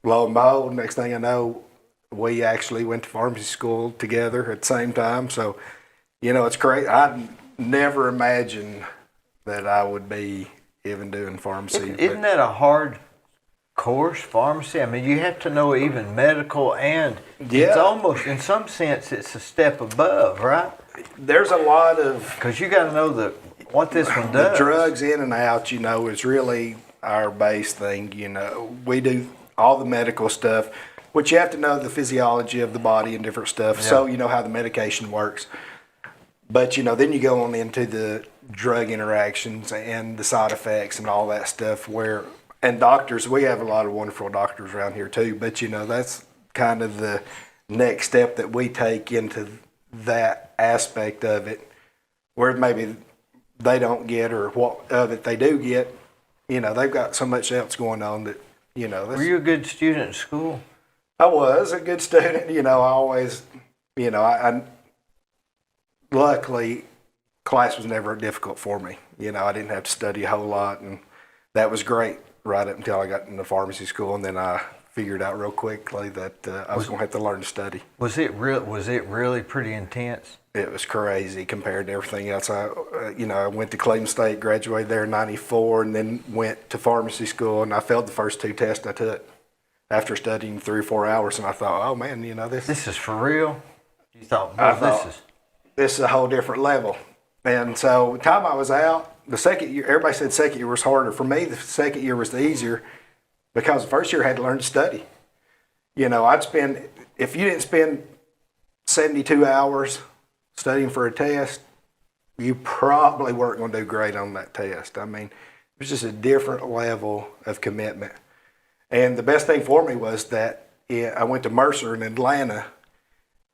lo and behold, next thing I know, we actually went to pharmacy school together at the same time. So, you know, it's crazy. I never imagined that I would be even doing pharmacy. Isn't that a hard course, pharmacy? I mean, you have to know even medical, and it's almost, in some sense, it's a step above, right? There's a lot of... Because you got to know what this one does. The drugs in and out, you know, is really our base thing. You know, we do all the medical stuff, which you have to know the physiology of the body and different stuff, so you know how the medication works. But, then you go on into the drug interactions and the side effects and all that stuff and doctors, we have a lot of wonderful doctors around here too, but, that's kind of the next step that we take into that aspect of it, where maybe they don't get, or what of it they do get, they've got so much else going on that, Were you a good student in school? I was a good student. I always, I luckily, class was never difficult for me. I didn't have to study a whole lot, and that was great right up until I got into pharmacy school, and then I figured out real quickly that I was going to have to learn to study. Was it really pretty intense? It was crazy compared to everything else. I went to Cleveland State, graduated there in '94, and then went to pharmacy school, and I failed the first 2 tests I took after studying 3 or 4 hours, and I thought, oh man, this is for real? You thought, this is a whole different level. And so the time I was out, the second year, everybody said second year was harder. For me, the second year was the easier, because the first year I had to learn to study. If you didn't spend 72 hours studying for a test, you probably weren't going to do great on that test. I mean, it was just a different level of commitment. And the best thing for me was that I went to Mercer in Atlanta.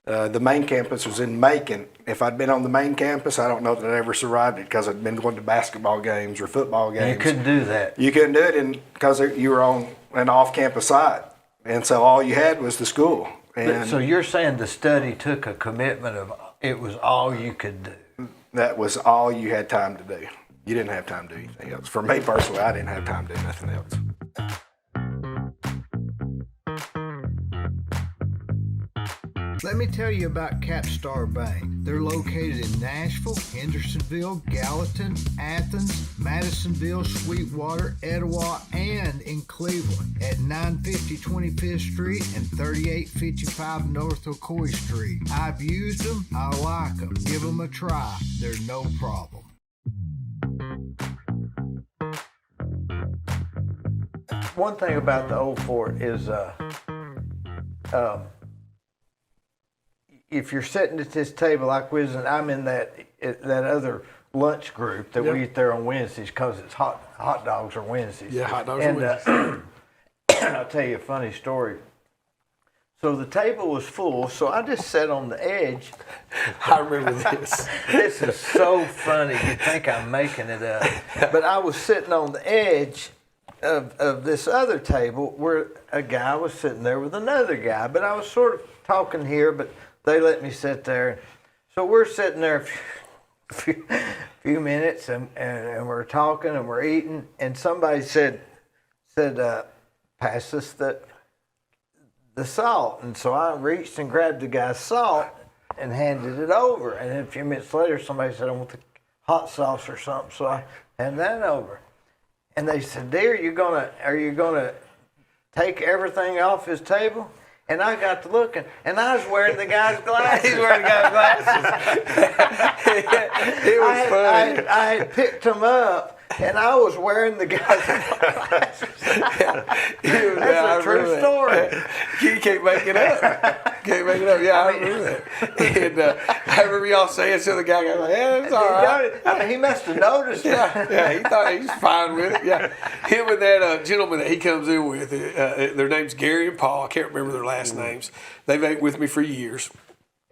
The main campus was in Macon. If I'd been on the main campus, I don't know that I'd ever survived it, because I'd been going to basketball games or football games. And you couldn't do that. You couldn't do it because you were on an off-campus site. And so all you had was the school. And so you're saying the study took a commitment of it was all you could do. That was all you had time to do. You didn't have time to do anything else. For me personally, I didn't have time to do nothing else. Let me tell you about Capstar Bank. They're located in Nashville, Hendersonville, Gallatin, Athens, Madisonville, Sweetwater, Etowah, and in Cleveland at 950 25th Street and 3855 North Ocoee Street. I've used them. I like them. Give them a try. They're no problem. One thing about the Old Fort is if you're sitting at this table like we was, and I'm in that other lunch group that we eat there on Wednesdays, because it's hot dogs are Wednesdays. Yeah, hot dogs are Wednesdays. I'll tell you a funny story. So the table was full, so I just sat on the edge. I remember this. This is so funny. You'd think I'm making it up. But I was sitting on the edge of this other table where a guy was sitting there with another guy. But I was sort of talking here, but they let me sit there. So we're sitting there a few minutes, and we're talking and we're eating, and somebody said, pass us the salt. And so I reached and grabbed the guy's salt and handed it over. And then a few minutes later, somebody said, I want the hot sauce or something. So I handed that over. And they said, Dee, are you gonna take everything off his table? And I got to looking, and I was wearing the guy's glasses. He's wearing the guy's glasses. It was funny. I had picked him up, and I was wearing the guy's glasses. That's a true story. You can't make it up. Yeah, I remember that. And I remember y'all saying to the guy, like, yeah, it's all right. I mean, he must have noticed. Yeah, he thought he was fine with it. Yeah, him and that gentleman that he comes in with, their names Gary and Paul. I can't remember their last names. They've ate with me for years.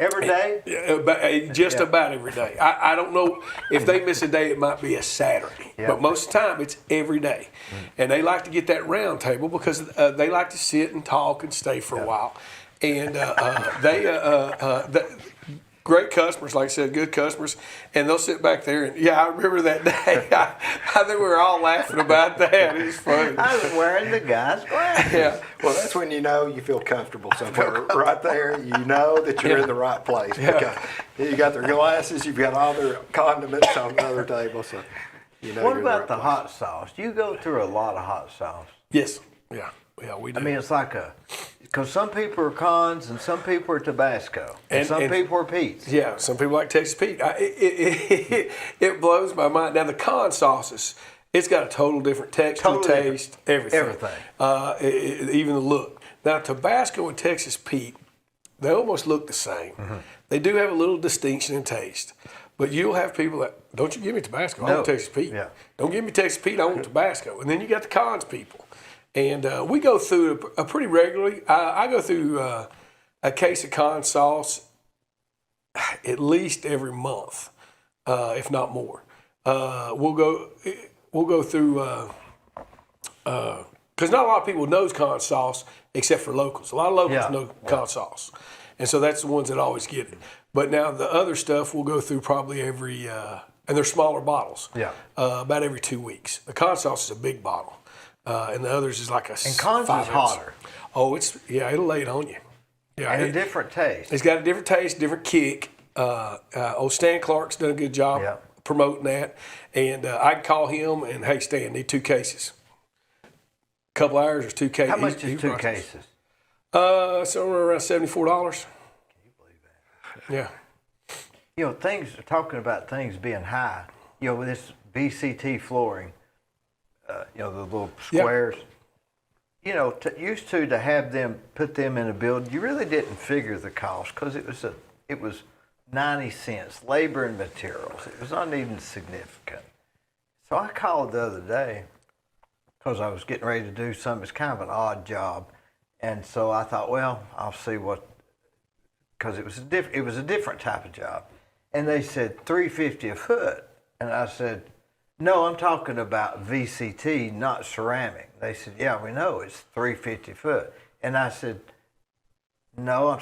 Every day? Just about every day. I don't know if they miss a day, it might be a Saturday. Yeah. But most of the time, it's every day. And they like to get that round table because they like to sit and talk and stay for a while. And they great customers, like I said, good customers. And they'll sit back there. And, I remember that day. I think we were all laughing about that. It was funny. I was wearing the guy's glasses. Yeah. Well, that's when you feel comfortable somewhere. Right there, you know that you're in the right place. Because you got their glasses, you've got all their condiments on the other table. So, what about the hot sauce? You go through a lot of hot sauce. Yes. Yeah. Yeah, we do. I mean, it's like because some people are Cons and some people are Tabasco and some people are Pete's. Yeah, some people like Texas Pete. It blows my mind. Now, the Con sauces, it's got a total different texture, taste, everything. Even the look. Now, Tabasco and Texas Pete, they almost look the same. Mm-hmm. They do have a little distinction in taste. But you'll have people that, don't you give me Tabasco, I No. want Texas Pete. Yeah. Don't give me Texas Pete, I want Tabasco. And then you got the cons people. And we go through a pretty regularly. I go through a case of con sauce at least every month, if not more. We'll go through, because not a lot of people knows con sauce except for locals. A lot of locals know con sauce. And so that's the ones that always get it. But now the other stuff we'll go through probably every, and they're smaller bottles. Yeah. About every 2 weeks. The con sauce is a big bottle. And the others is like a And cons is 5 ounce. hotter. Oh, it'll lay it on you. Yeah, And a different taste. it's got a different taste, different kick. Old Stan Clark's done a good job promoting that. And I can call him and, hey, Stan, need 2 cases. Couple hours or 2 cases. How much is 2 cases? Somewhere around $74. Yeah. You know, things talking about things being high. You know, with this VCT flooring, you know, the little squares. You know, used to have them put them in a building. You really didn't figure the cost because it was 90 cents, labor and materials. It was not even significant. So I called the other day because I was getting ready to do something. It's kind of an odd job, and so I thought, well, I'll see what. Because it was a different type of job, and they said $350 a foot, and I said, no, I'm talking about VCT, not ceramic. They said, yeah, we know it's $350 a foot, and I said, no,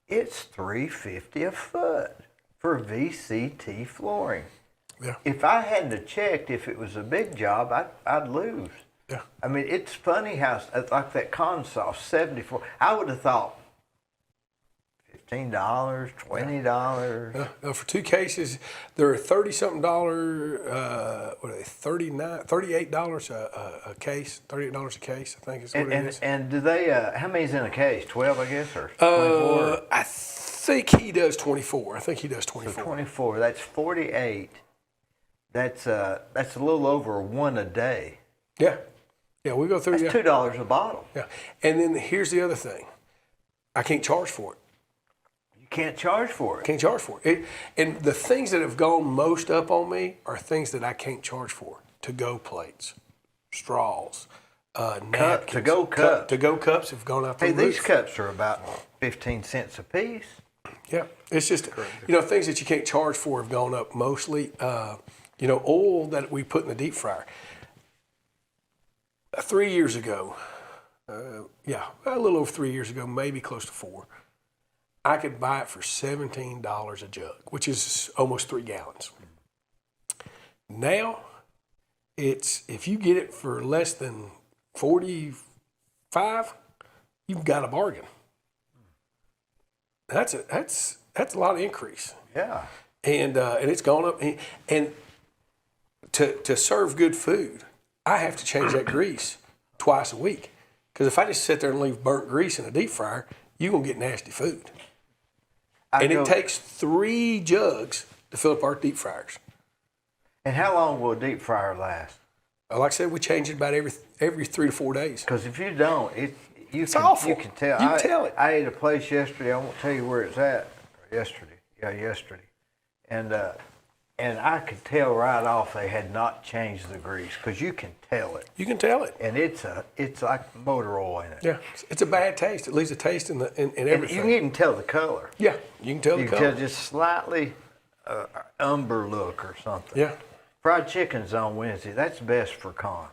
it's $350 a foot for VCT flooring. Yeah. If I hadn't have checked if it was a big job, I'd lose. Yeah. I mean, it's funny how like that con sauce, 74. I would have thought. $15, $20. For 2 cases, they're $30-something. What are they? $38 a case. $38 a case, I think is what it is. And do they? How many's in a case? 12, I guess, or 24. I think he does 24. So 24. That's 48. That's a little over 1 a day. Yeah. Yeah, we go through. That's $2 a bottle. Yeah. And then here's the other thing. I can't charge for it. Can't charge for it. Can't charge for it. And the things that have gone most up on me are things that I can't charge for. To-go plates, straws, napkins. To-go cups. To-go cups have gone out the roof. These cups are about 15 cents a piece. Yeah. It's just, things that you can't charge for have gone up mostly. Oil that we put in the deep fryer. 3 years ago, a little over 3 years ago, maybe close to 4, I could buy it for $17 a jug, which is almost 3 gallons. Now, if you get it for less than $45, you've got a bargain. That's a lot of increase. Yeah. And it's gone up. And to serve good food, I have to change that grease twice a week. Because if I just sit there and leave burnt grease in a deep fryer, you're going to get nasty food. It takes 3 jugs to fill up our deep fryers. And how long will a deep fryer last? Like I said, we change it about every 3 to 4 days. Because if you don't, it's awful. You can tell. You can tell it. I ate a place yesterday. I won't tell you where it's at. Yesterday. And I could tell right off they had not changed the grease because you can tell it. You can tell it. And it's like motor oil in it. Yeah, it's a bad taste. It leaves a taste in everything. And you can even tell the color. Yeah, you can tell the color. You can tell just slightly umber look or something. Yeah. Fried chicken's on Wednesday. That's best for cons.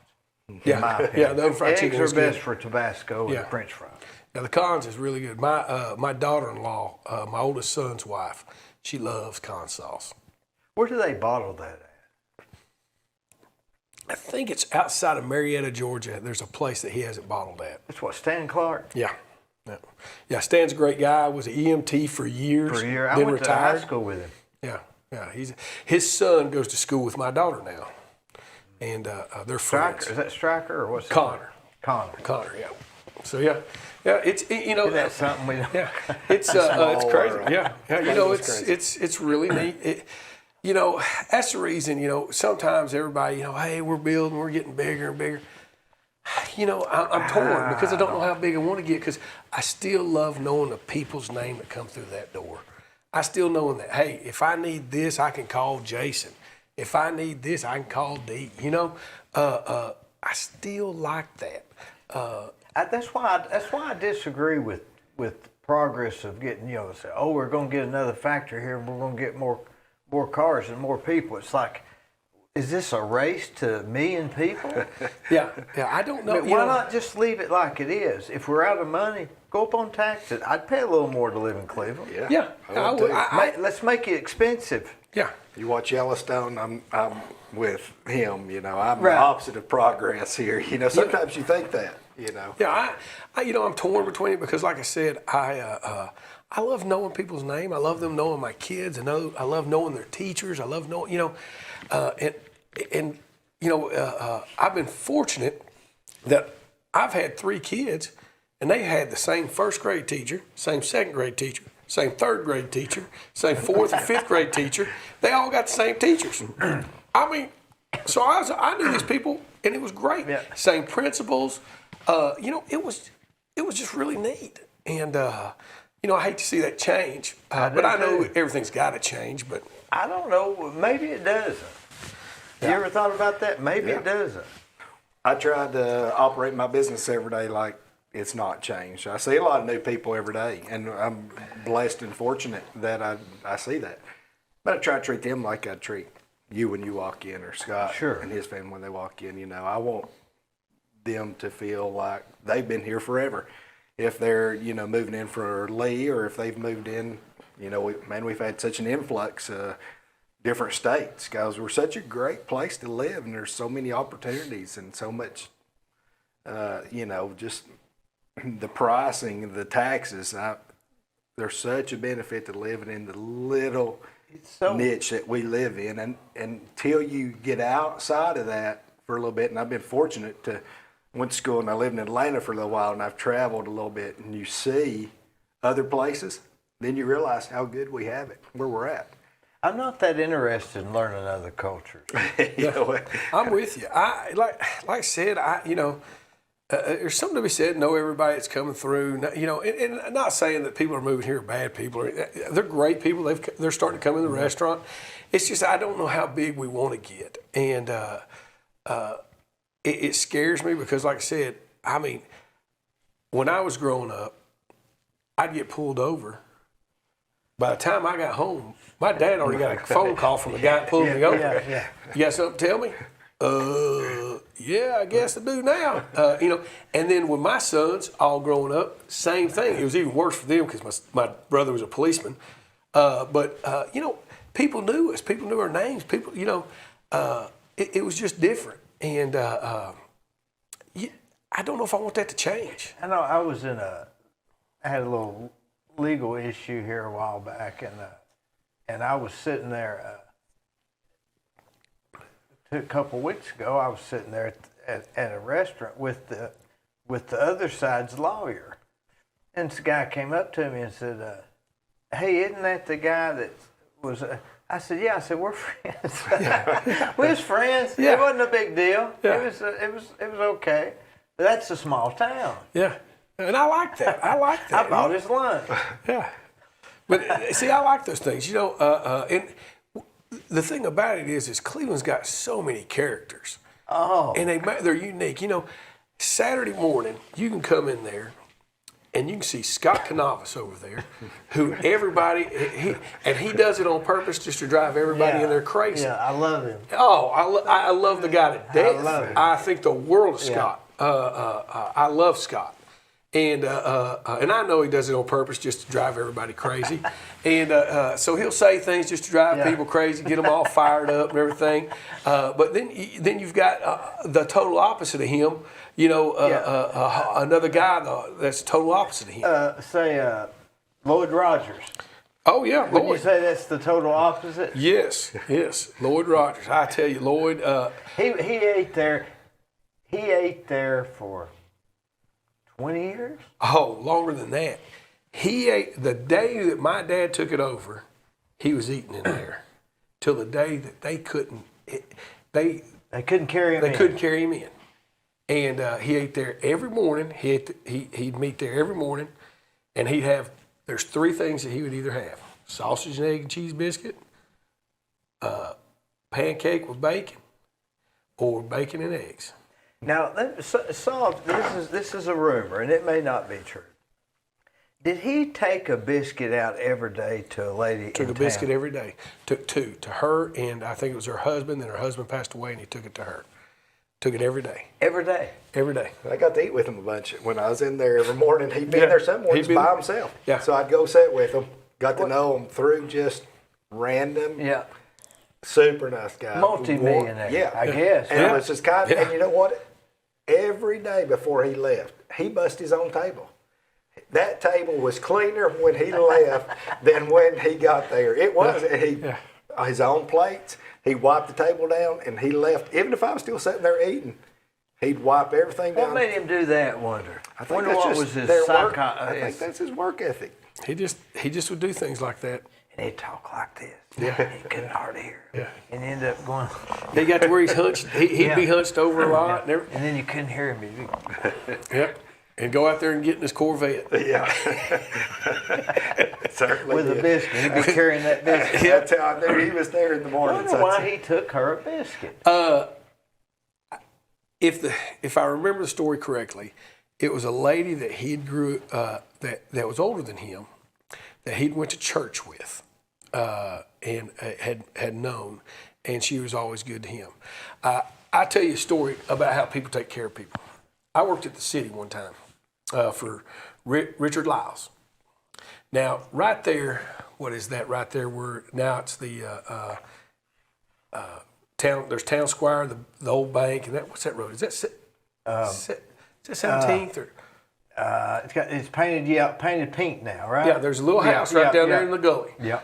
Yeah, the fried chicken Eggs is are best good. for Tabasco and French fries. Now the cons is really good. My daughter-in-law, my oldest son's wife, she loves con sauce. Where do they bottle that at? I think it's outside of Marietta, Georgia. There's a place that he has it bottled at. That's what, Stan Clark? Yeah. Yeah, Stan's a great guy. Was an EMT for years. For a year. I Then went retired. to high school with him. Yeah. His son goes to school with my daughter now. And they're friends. Stryker? Is that Stryker or what's Connor. Connor, yeah. So yeah, it's Isn't that something we don't? Yeah, it's crazy. world. Yeah, it's really neat. That's the reason. Sometimes everybody, hey, we're building, we're getting bigger and bigger. I'm torn because I don't know how big I want to get because I still love knowing the people's name that come through that door. I still knowing that, hey, if I need this, I can call Jason. If I need this, I can call Dee. You know, I still like that. That's why I disagree with progress of getting, you know, say, oh, we're going to get another factory here and we're going to get more cars and more people. It's like, is this a race to a million people? Yeah, I don't know. I mean, why not just leave it like it is? If we're out of money, go up on taxes. I'd pay a little more to live in Cleveland. Yeah, I would too. Let's make it expensive. Yeah. You watch Yellowstone, I'm with him, you know. I'm Right. the opposite of progress here. You know, sometimes you think that, you know. Yeah, you know, I'm torn between it because, like I said, I love knowing people's name. I love them knowing my kids. I love knowing their teachers. I love knowing, you know, and you know, I've been fortunate that I've had 3 kids, and they had the same first grade teacher, same second grade teacher, same third grade teacher, same fourth and fifth grade teacher. They all got the same teachers. I mean, so I knew these people, and it was great. Yeah. Same principals. You know, it was just really neat. And you know, I hate to see that change, but I know everything's got to change. But I don't know. Maybe it doesn't. You ever thought about that? Maybe it doesn't. I try to operate my business every day like it's not changed. I see a lot of new people every day, and I'm blessed and fortunate that I see that. But I try to treat them like I treat you when you walk in, or Scott and his family when they walk in. You know, I want them to feel like they've been here forever. If they're, you know, moving in for Lee, or if they've moved in, you know, we've had such an influx of different states, guys. We're such a great place to live, and there's so many opportunities and so much, you know, just the pricing, the taxes. There's such a benefit to living in the little niche that we live in, and until you get outside of that for a little bit. And I've been fortunate to went to school, and I lived in Atlanta for a little while, and I've traveled a little bit, and you see other places, then you realize how good we have it where we're at. I'm not that interested in learning other cultures. You know, I'm with you. Like I said, you know, there's something to be said. Know everybody that's coming through. You know, and I'm not saying that people are moving here are bad people. They're great people. They're starting to come in the restaurant. It's just I don't know how big we want to get, and it scares me because, like I said, I mean, when I was growing up, I'd get pulled over. By the time I got home, my dad already got a phone call from the guy that pulled me over. Yeah. You got something to tell me? Yeah, I guess I do now. You know, and then when my sons all growing up, same thing. It was even worse for them because my brother was a policeman. But you know, people knew us. People knew our names. People, you know, it was just different. And I don't know if I want that to change. I know I had a little legal issue here a while back, and I was sitting there a couple weeks ago. I was sitting there at a restaurant with the other side's lawyer, and this guy came up to me and said, "Hey, isn't that the guy that was?" I said, "Yeah." I said, "We're friends." We was friends. Yeah. It wasn't a big deal. Yeah. It was okay. But that's a small town. Yeah, and I like that. I I bought his lunch. Yeah, but see, I like those things. You know, and the thing about it is Cleveland's got so many characters. Oh. And they're unique. You know, Saturday morning you can come in there, and you can see Scott Canavas over there, who everybody he does it on purpose just to drive everybody in there crazy. Yeah, I love him. Oh, I love the guy to death. I love him. I think the world of Scott. I love Scott. And I know he does it on purpose just to drive everybody crazy. And so he'll say things just to drive people crazy, get them all fired up and everything. But then you've got the total opposite of him. You know, another guy that's total opposite of him. Say Lloyd Rogers. Oh yeah, Would you Lloyd. say that's the total opposite? Yes, Lloyd Rogers. I tell you, Lloyd. He ate there. He ate there for 20 years? Oh, longer than that. He ate the day that my dad took it over. He was eating in there till the day that they couldn't. They couldn't carry him in. They couldn't carry him in, and he ate there every morning. He'd meet there every morning, and he'd have. There's 3 things that he would either have: sausage and egg and cheese biscuit, pancake with bacon, or bacon and eggs. Now, this is a rumor, and it may not be true. Did he take a biscuit out every day to a lady Took in a town? biscuit every day. Took two to her, and I think it was her husband. Then her husband passed away, and he took it to her. Took it every day. Every day? Every day. I got to eat with him a bunch when I was in there every morning. He'd been there some mornings by himself. Yeah. So I'd go sit with him. Got to know him through just random. Yeah. Super nice guy. Multi-millionaire, Yeah. I guess. And it was just kind of, Yeah. and you know what? Every day before he left, he busted his own table. That table was cleaner when he left than when he got there. It was. His own plates. He wiped the table down and he left. Even if I was still sitting there eating, he'd wipe everything down. What made him do that, wonder? I think Wonder that's what just was his their psycho- work. I think that's his work ethic. He just would do things like that. And he'd talk like this. Yeah. He couldn't hardly hear. Yeah. And he ended up going, He got to where he's hunched. He'd be hunched over a lot. And everything. and then you couldn't hear him. Yep. And go out there and get in his Corvette. Yeah. Certainly With a did. biscuit. He'd be carrying that biscuit. That's how I knew he was there in the I morning. wonder why he took her a biscuit. If I remember the story correctly, it was a lady that he grew that was older than him, that he'd went to church with, and had known, and she was always good to him. I tell you a story about how people take care of people. I worked at the city one time for Richard Lyles. Now, right there, what is that right there? Where now it's the town. There's Town Square, the old bank, and that. What's that road? Is that is that 17th or? It's painted pink now, right? Yeah, there's a little house right down there in the gully. Yeah.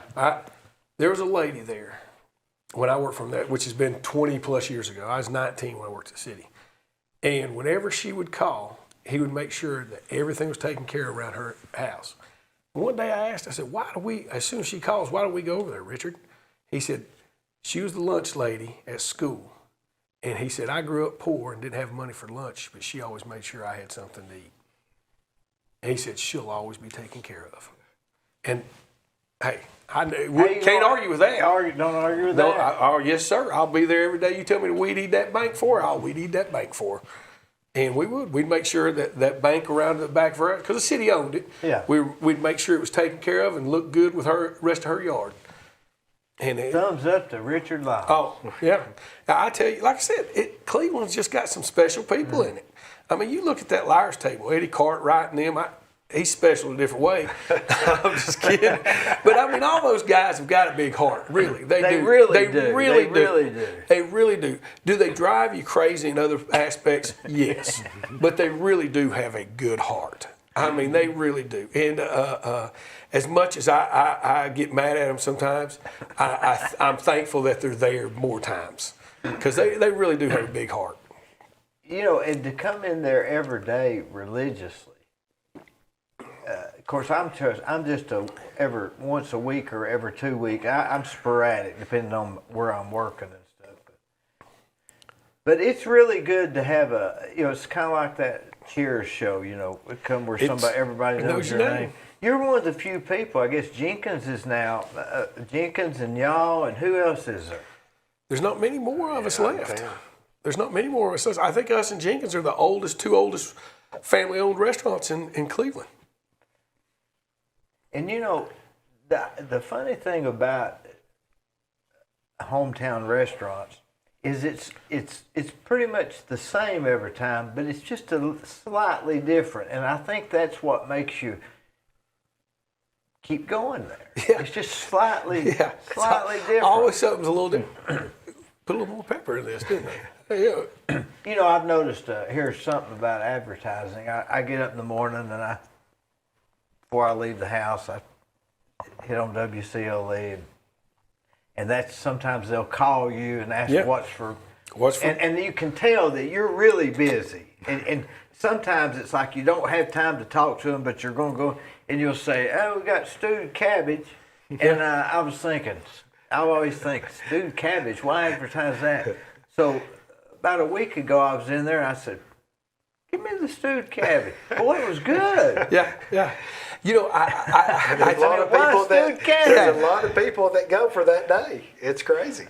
There was a lady there when I worked from that, which has been 20 plus years ago. I was 19 when I worked at the city. And whenever she would call, he would make sure that everything was taken care of around her house. And one day I asked, I said, as soon as she calls, why don't we go over there, Richard? He said, she was the lunch lady at school. And he said, I grew up poor and didn't have money for lunch, but she always made sure I had something to eat. And he said, she'll always be taken care of. And hey, we can't argue with that. Don't argue with No, that. yes, sir. I'll be there every day. You tell me to weed eat that bank for, we'd eat that bank for. And we would. We'd make sure that bank around the back for because the city owned it. Yeah. We'd make sure it was taken care of and looked good with her rest of her yard. And Thumbs up to Richard Lyles. oh yeah, I tell you, like I said, Cleveland's just got some special people in it. I mean, you look at that Liars table, Eddie Cartwright and them. He's special in a different way. I'm just kidding. But I mean, all those guys have got a big heart. Really, they do. Really They do. really They do. really do. They really do. Do they drive you crazy in other aspects? Yes. But they really do have a good heart. I mean, they really do. And as much as I get mad at them sometimes, I'm thankful that they're there more times because they really do have a big heart. You know, and to come in there every day religiously. Of course, I'm just every once a week or every 2 weeks. I'm sporadic depending on where I'm working and stuff. But it's really good to have it's kind of like that Cheers show, come where everybody knows your name. You're one of the few people, I guess Jenkins is now, Jenkins and y'all, and who else is there? There's not many more of us left. There's not many more of us left. I think us and Jenkins are the two oldest family-owned restaurants in Cleveland. And the funny thing about hometown restaurants is it's pretty much the same every time, but it's just slightly different. And I think that's what makes you keep going there. Yeah. It's just slightly different. Always something's a little different. Put a little more pepper in this, didn't they? Yeah. I've noticed here's something about advertising. I get up in the morning and before I leave the house, I hit on WCLE, and that's sometimes they'll call you and ask what's for, and you can tell that you're really busy, and sometimes it's like you don't have time to talk to them, but you're going to go and you'll say, "Oh, we got stewed cabbage," and I always think stewed cabbage. Why advertise that? So about a week ago, I was in there and I said, Give me the stewed cabbage. Boy, it was good. Yeah, yeah. You know, There's a lot of people there's a lot of people that go for that day. It's crazy.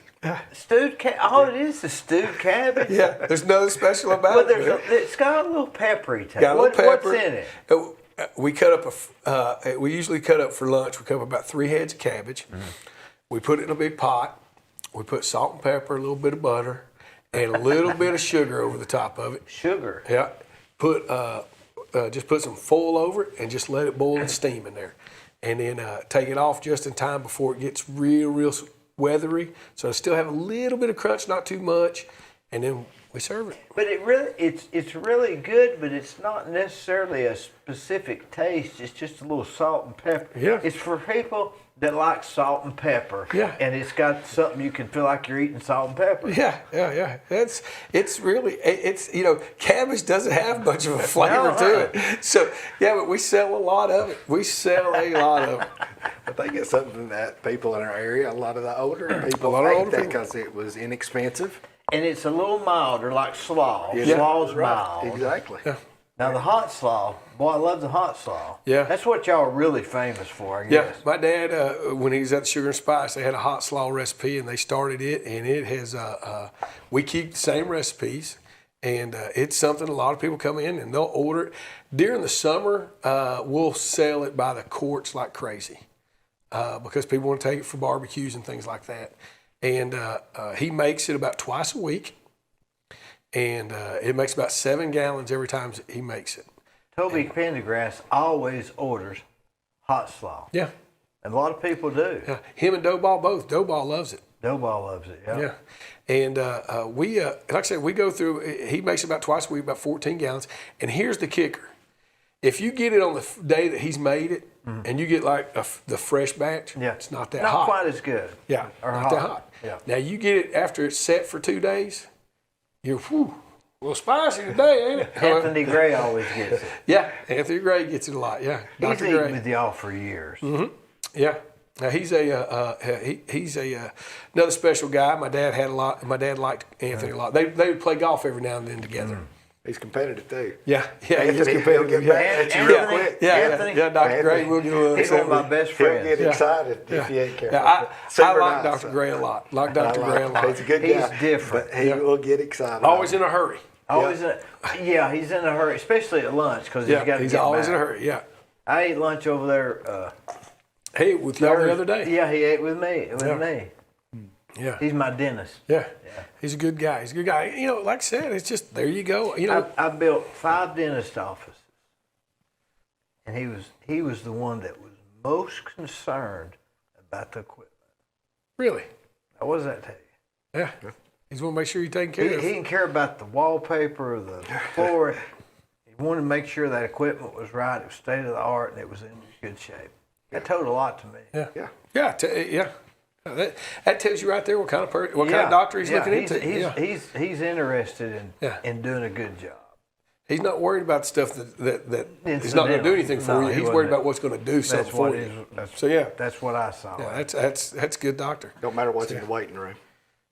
Stewed cabbage. All it is stewed cabbage. Yeah, there's nothing special about But it. it's got a little peppery taste. Got a little pepper. What's in it? We cut up we usually cut up for lunch. We cut up about 3 heads of cabbage. We put it in a big pot. We put salt and pepper, a little bit of butter, and a little bit of sugar over the top of it. Sugar. Yeah. Just put some foil over it and just let it boil and steam in there, and then take it off just in time before it gets real weathery. So it still have a little bit of crunch, not too much, and then we serve it. But it's really good, but it's not necessarily a specific taste. It's just a little salt and pepper. Yeah. It's for people that like salt and pepper. Yeah. And it's got something you can feel like you're eating salt and pepper. Yeah. It's really cabbage doesn't have much of a flavor to it. So yeah, but we sell a lot of it. I think it's something that people in our area, a lot of the older people, because it was inexpensive. And it's a little milder, like slaw. Yeah. Slaw's Right. mild. Exactly. Yeah. Now the hot slaw, boy, I love the hot slaw. Yeah. That's what y'all are really famous for, I Yeah, guess. my dad, when he was at Sugar and Spice, they had a hot slaw recipe, and they started it, and it has. We keep the same recipes, and it's something a lot of people come in and they'll order it during the summer. We'll sell it by the quarts like crazy, because people want to take it for barbecues and things like that. And he makes it about twice a week, and it makes about 7 gallons every time he makes it. Toby Pendergrass always orders hot slaw. Yeah. And a lot of people do. Yeah. Him and Doughball both. Doughball loves it. Doughball loves it, yeah. Yeah. And we, like I said, we go through, he makes about twice a week, about 14 gallons. And here's the kicker. If you get it on the day that he's made it, and you get like the fresh batch, it's not that hot. Not quite as good. Yeah, Or not that hot. Yeah. Now you get it after it's set for 2 days, you're, a little spicy today, ain't it? Anthony Gray always gets it. Yeah, Anthony Gray gets it a lot, yeah. He's Dr. eaten Gray. with y'all for years. Mm-hmm. Yeah. Now he's another special guy. My dad liked Anthony a lot. They would play golf every now and then together. He's competitive too. Yeah. Anthony, he'll get back at you real quick. Yeah, Dr. Gray will get a little He's one of my excited. best He'll friends. get excited if you ain't careful. Yeah, I Super like nice, Dr. Gray a lot. He's a good He's guy. different. But he will get excited. Always in a hurry. He's in a hurry, especially at lunch because he's got to He's get always back. in a hurry. Yeah. I ate lunch over there. Hey, with y'all the other day. Yeah, he ate with me. Yeah. He's my dentist. Yeah. He's a good guy. You know, like I said, it's just, there you go. You know. I built 5 dentist offices, and he was the one that was most concerned about the equipment. Really? Now, what does that tell you? Yeah. He's want to make sure you're taking care of He it. didn't care about the wallpaper or the floor. He wanted to make sure that equipment was right, it was state of the art, and it was in good shape. That told a lot to me. Yeah. Yeah. That tells you right there what kind of doctor he's looking into. He's interested in doing a good job. He's not worried about stuff that he's not going to do anything for you. He's worried about what's going to do something for you. That's what I saw. Yeah, that's good doctor. Don't matter what's in the waiting room.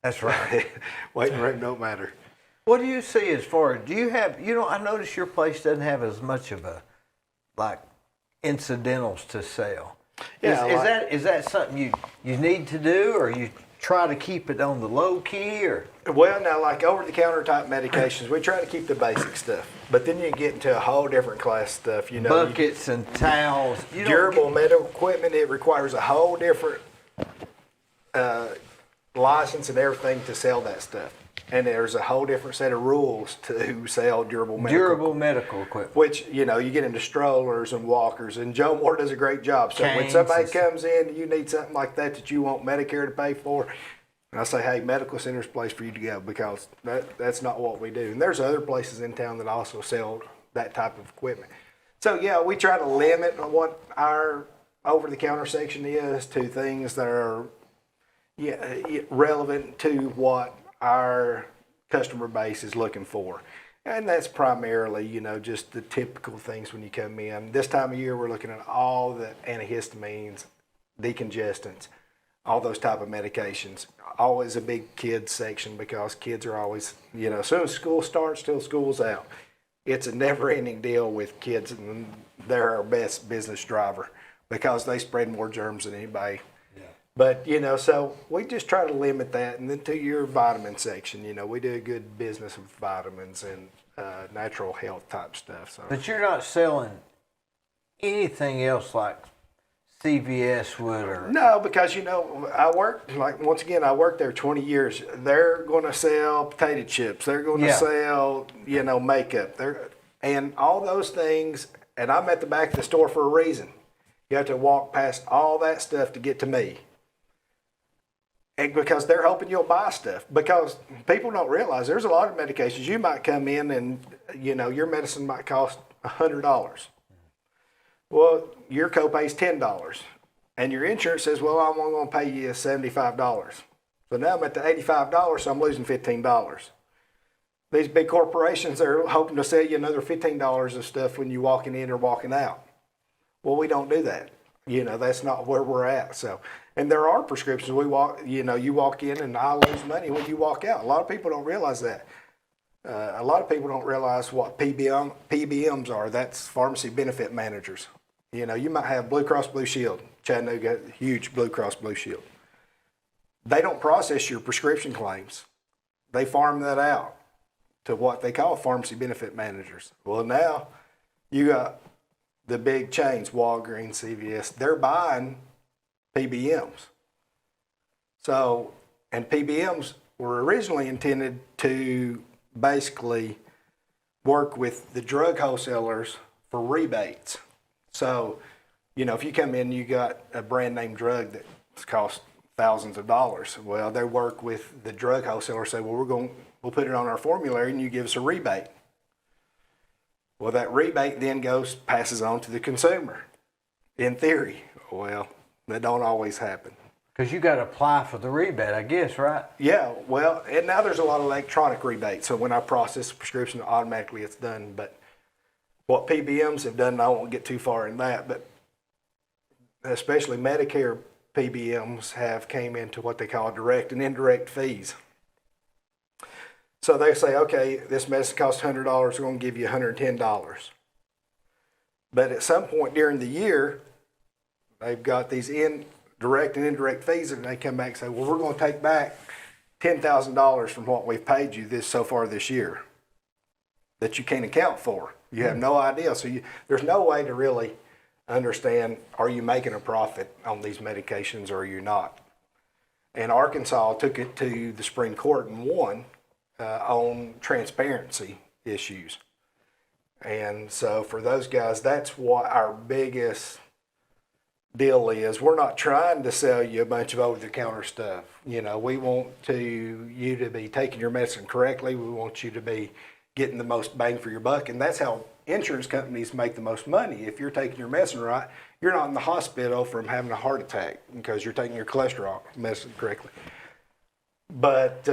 That's right. Waiting room don't matter. What do you see as far as, do you have, I notice your place doesn't have as much of a, like, incidentals to sell. Yeah, Is that something you need to do, or you try to keep it on the low key, or? Well, now, like over-the-counter type medications, we try to keep the basic stuff. But then you get into a whole different class stuff. Buckets and towels. Durable medical equipment, it requires a whole different license and everything to sell that stuff. And there's a whole different set of rules to sell durable medical equipment. Which, you get into strollers and walkers. And Joe Moore does a great job. So when somebody comes in and you need something like that you want Medicare to pay for, and I say, hey, medical center's a place for you to go, because that's not what we do. And there's other places in town that also sell that type of equipment. So, yeah, we try to limit what our over-the-counter section is to things that are relevant to what our customer base is looking for. And that's primarily, just the typical things when you come in. This time of year, we're looking at all the antihistamines, decongestants, all those type of medications. Always a big kids section, because kids are always, as soon as school starts till school's out, it's a never-ending deal with kids, and they're our best business driver because they spread more germs than anybody. Yeah. But, so we just try to limit that. And then to your vitamin section, we do a good business of vitamins and natural health type stuff. So. But you're not selling anything else like CVS would, or no, because I worked I worked there 20 years. They're going to sell potato chips. They're going to sell makeup. And all those things. And I'm at the back of the store for a reason. You have to walk past all that stuff to get to me. And because they're hoping you'll buy stuff. Because people don't realize there's a lot of medications. You might come in and your medicine might cost $100. Well, your copay is $10, and your insurance says, well, I'm only going to pay you $75. So now I'm at the $85, so I'm losing $15. These big corporations are hoping to sell you another $15 of stuff when you're walking in or walking out. Well, we don't do that. That's not where we're at. So, and there are prescriptions. You walk in and I lose money when you walk out. A lot of people don't realize that. A lot of people don't realize what PBMs are. That's pharmacy benefit managers. You might have Blue Cross Blue Shield. Chattanooga, huge Blue Cross Blue Shield. They don't process your prescription claims. They farm that out to what they call pharmacy benefit managers. Well, now you got the big chains, Walgreens, CVS. They're buying PBMs. So, and PBMs were originally intended to basically work with the drug wholesalers for rebates. So, if you come in, you got a brand name drug that costs thousands of dollars. Well, they work with the drug wholesaler, say, well, we'll put it on our formulary and you give us a rebate. Well, that rebate then passes on to the consumer. In theory. Well, that don't always happen. because you got to apply for the rebate, I guess, right? Yeah, well, and now there's a lot of electronic rebates. So when I process a prescription, automatically it's done. But what PBMs have done, and I won't get too far in that, but especially Medicare PBMs have came into what they call direct and indirect fees. So they say, okay, this medicine costs $100, we're going to give you $110. But at some point during the year, they've got these direct and indirect fees, and they come back and say, well, we're going to take back $10,000 from what we've paid you so far this year that you can't account for. You have no idea. So there's no way to really understand, are you making a profit on these medications or are you not? And Arkansas took it to the Supreme Court and won on transparency issues. And so for those guys, that's what our biggest deal is. We're not trying to sell you a bunch of over-the-counter stuff. You know, we want you to be taking your medicine correctly. We want you to be getting the most bang for your buck. And that's how insurance companies make the most money. If you're taking your medicine right, you're not in the hospital from having a heart attack because you're taking your cholesterol medicine correctly. But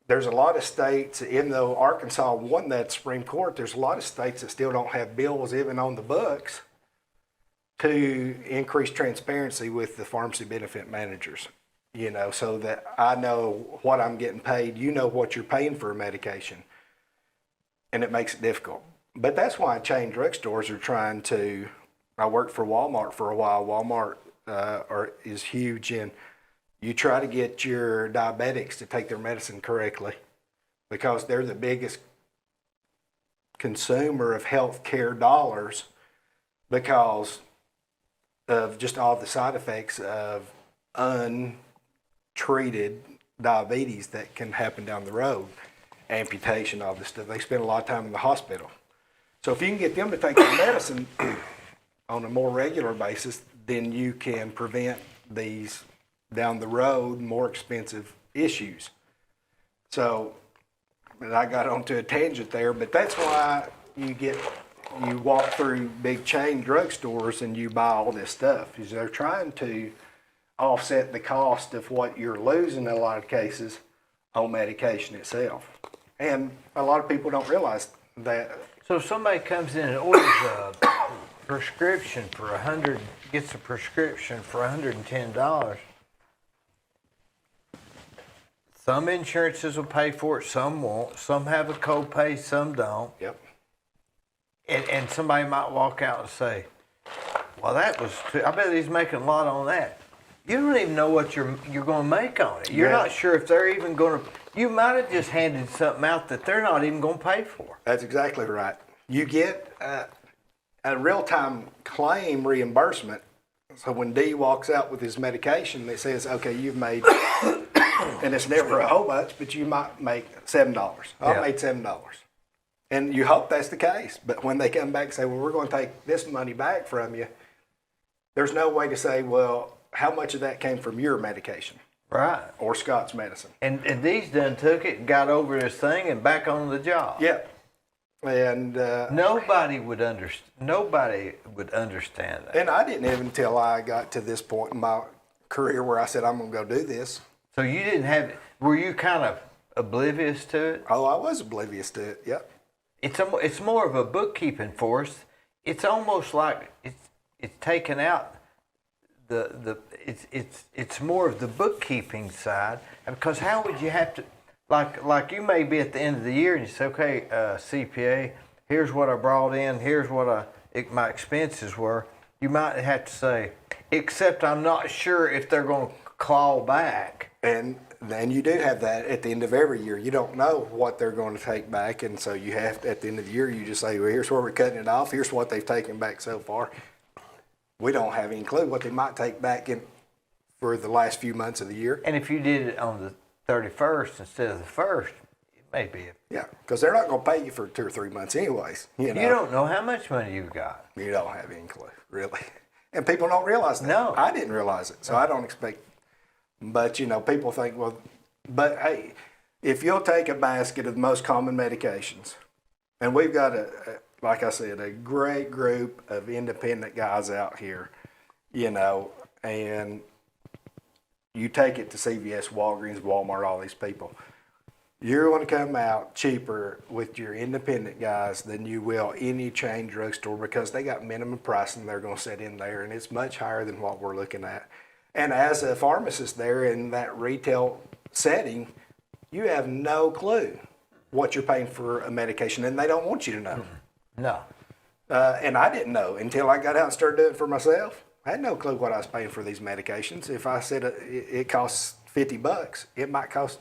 there's a lot of states, even though Arkansas won that Supreme Court, there's a lot of states that still don't have bills even on the books to increase transparency with the pharmacy benefit managers, you know, so that I know what I'm getting paid, you know what you're paying for a medication, and it makes it difficult. But that's why chain drugstores are trying to, I worked for Walmart for a while. Walmart is huge in, you try to get your diabetics to take their medicine correctly because they're the biggest consumer of healthcare dollars because of just all the side effects of untreated diabetes that can happen down the road, amputation, all this stuff. They spend a lot of time in the hospital. So if you can get them to take their medicine on a more regular basis, then you can prevent these down the road more expensive issues. So, but I got onto a tangent there, but that's why you walk through big chain drugstores and you buy all this stuff, is they're trying to offset the cost of what you're losing in a lot of cases on medication itself. And a lot of people don't realize that. So if somebody comes in and orders a prescription for gets a prescription for $110, some insurances will pay for it, some won't. Some have a copay, some don't. Yep. And somebody might walk out and say, well, that was I bet he's making a lot on that. You don't even know what you're going to make on it. You're not sure if they're even going to. You might have just handed something out that they're not even going to pay for. That's exactly right. You get a real-time claim reimbursement. So when Dee walks out with his medication, it says, okay, you've made, and it's never a whole bunch, but you might make $7. I made $7. And you hope that's the case. But when they come back and say, well, we're going to take this money back from you, there's no way to say, well, how much of that came from your medication? Right. Or Scott's medicine. And Dee's done took it and got over this thing and back on the job. Yeah. And nobody would understand that. And I didn't even until I got to this point in my career where I said, I'm going to go do this. So you didn't have, were you kind of oblivious to it? Oh, I was oblivious to it, yep. It's more of a bookkeeping force. It's almost like it's taken out it's more of the bookkeeping side, because how would you have to, like you may be at the end of the year and you say, okay, CPA, here's what I brought in, here's what my expenses were. You might have to say, except I'm not sure if they're going to claw back. And then you do have that at the end of every year. You don't know what they're going to take back, and so you have to, at the end of the year, you just say, well, here's where we're cutting it off. Here's what they've taken back so far. We don't have any clue what they might take back in for the last few months of the year. And if you did it on the 31st instead of the 1st, it may be. Yeah, because they're not going to pay you for 2 or 3 months anyways. You don't know how much money you've got. You don't have any clue, really. And people don't realize that. No. I didn't realize it, so I don't expect. But, people think, well, but hey, if you'll take a basket of the most common medications, and we've got like I said, a great group of independent guys out here, and you take it to CVS, Walgreens, Walmart, all these people, you're going to come out cheaper with your independent guys than you will any chain drugstore, because they got minimum pricing they're going to set in there, and it's much higher than what we're looking at. And as a pharmacist there in that retail setting, you have no clue what you're paying for a medication, and they don't want you to know. No. And I didn't know until I got out and started doing it for myself. I had no clue what I was paying for these medications. If I said it costs $50, it might cost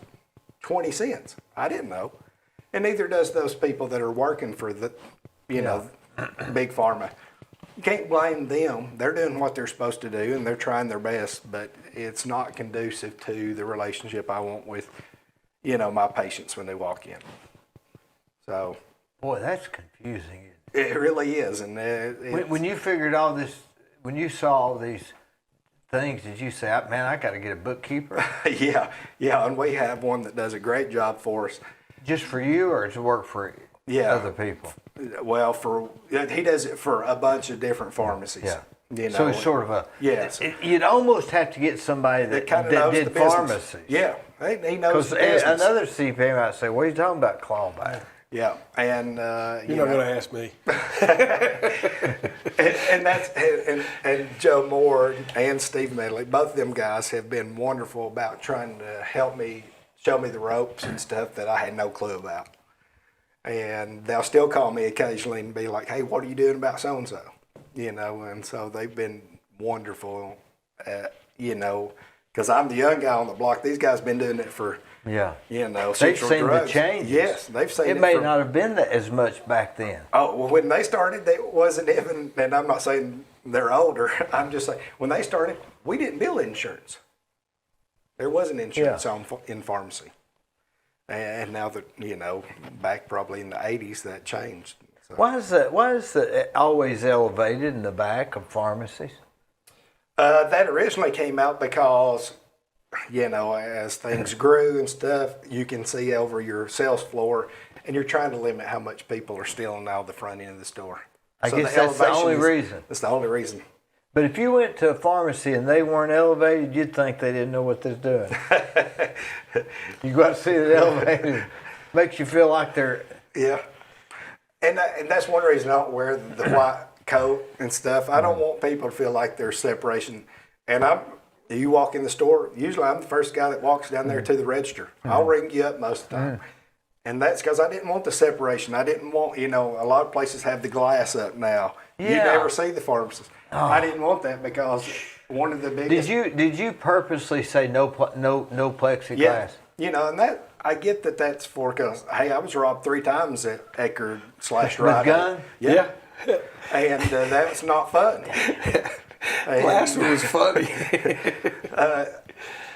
20 cents. I didn't know. And neither does those people that are working for the, big pharma. You can't blame them. They're doing what they're supposed to do, and they're trying their best, but it's not conducive to the relationship I want with, my patients when they walk in. So. Boy, that's confusing. It really is. And when you figured all this, when you saw all these things, did you say, man, I got to get a bookkeeper? Yeah. And we have one that does a great job for us. Just for you, or to work for other people? Well, he does it for a bunch of different pharmacies. Yeah. So it's sort of a. Yes. You'd almost have to get somebody that did pharmacy. Yeah. He knows the business. business. Another CPA might say, what are you talking about, clawback? Yeah, and you're not going to ask me. and Joe Moore and Steve Medley, both of them guys have been wonderful about trying to help me, show me the ropes and stuff that I had no clue about. And they'll still call me occasionally and be like, "Hey, what are you doing about so and so?" And so they've been wonderful. Because I'm the young guy on the block. These guys have been doing it for. Yeah. They've seen the changes. Yes, they've seen it. It may not have been as much back then. Oh, well, when they started, they wasn't even, and I'm not saying they're older. I'm just saying, when they started, we didn't bill insurance. There wasn't insurance in pharmacy. And now that, back probably in the 80s, that changed. So. Why is that always elevated in the back of pharmacies? That originally came out because, as things grew and stuff, you can see over your sales floor, and you're trying to limit how much people are stealing out of the front end of the store. I guess that's the only reason. That's the only reason. But if you went to a pharmacy and they weren't elevated, you'd think they didn't know what they're doing. You got to see it elevated. Makes you feel like they're... Yeah. And that's one reason I don't wear the white coat and stuff. I don't want people to feel like there's separation. And you walk in the store, usually I'm the first guy that walks down there to the register. I'll ring you up most of the time. And that's because I didn't want the separation. I didn't want, a lot of places have the glass up now. You Yeah. never see the pharmacist. I didn't want that because one of the biggest. Did you purposely say no plexiglass? Yeah, and that I get that that's for because hey, I was robbed 3 times at Eckerd / With Rite Aid. gun? Yeah, and that was not fun. Last one was funny.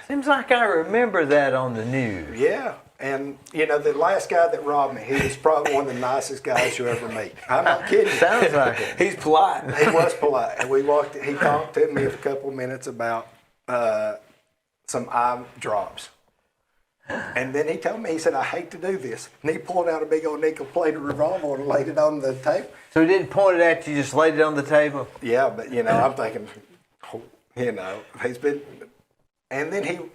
Seems like I remember that on the news. Yeah, and the last guy that robbed me, he was probably one of the nicest guys you ever meet. I'm not kidding. Sounds like it. He's polite. He was polite, and he talked to me for a couple of minutes about some eye drops. And then he told me, he said, I hate to do this. And he pulled out a big old nickel-plated revolver and laid it on the table. So he didn't point it at you, just laid it on the table? Yeah, but, I'm thinking, he's been... And then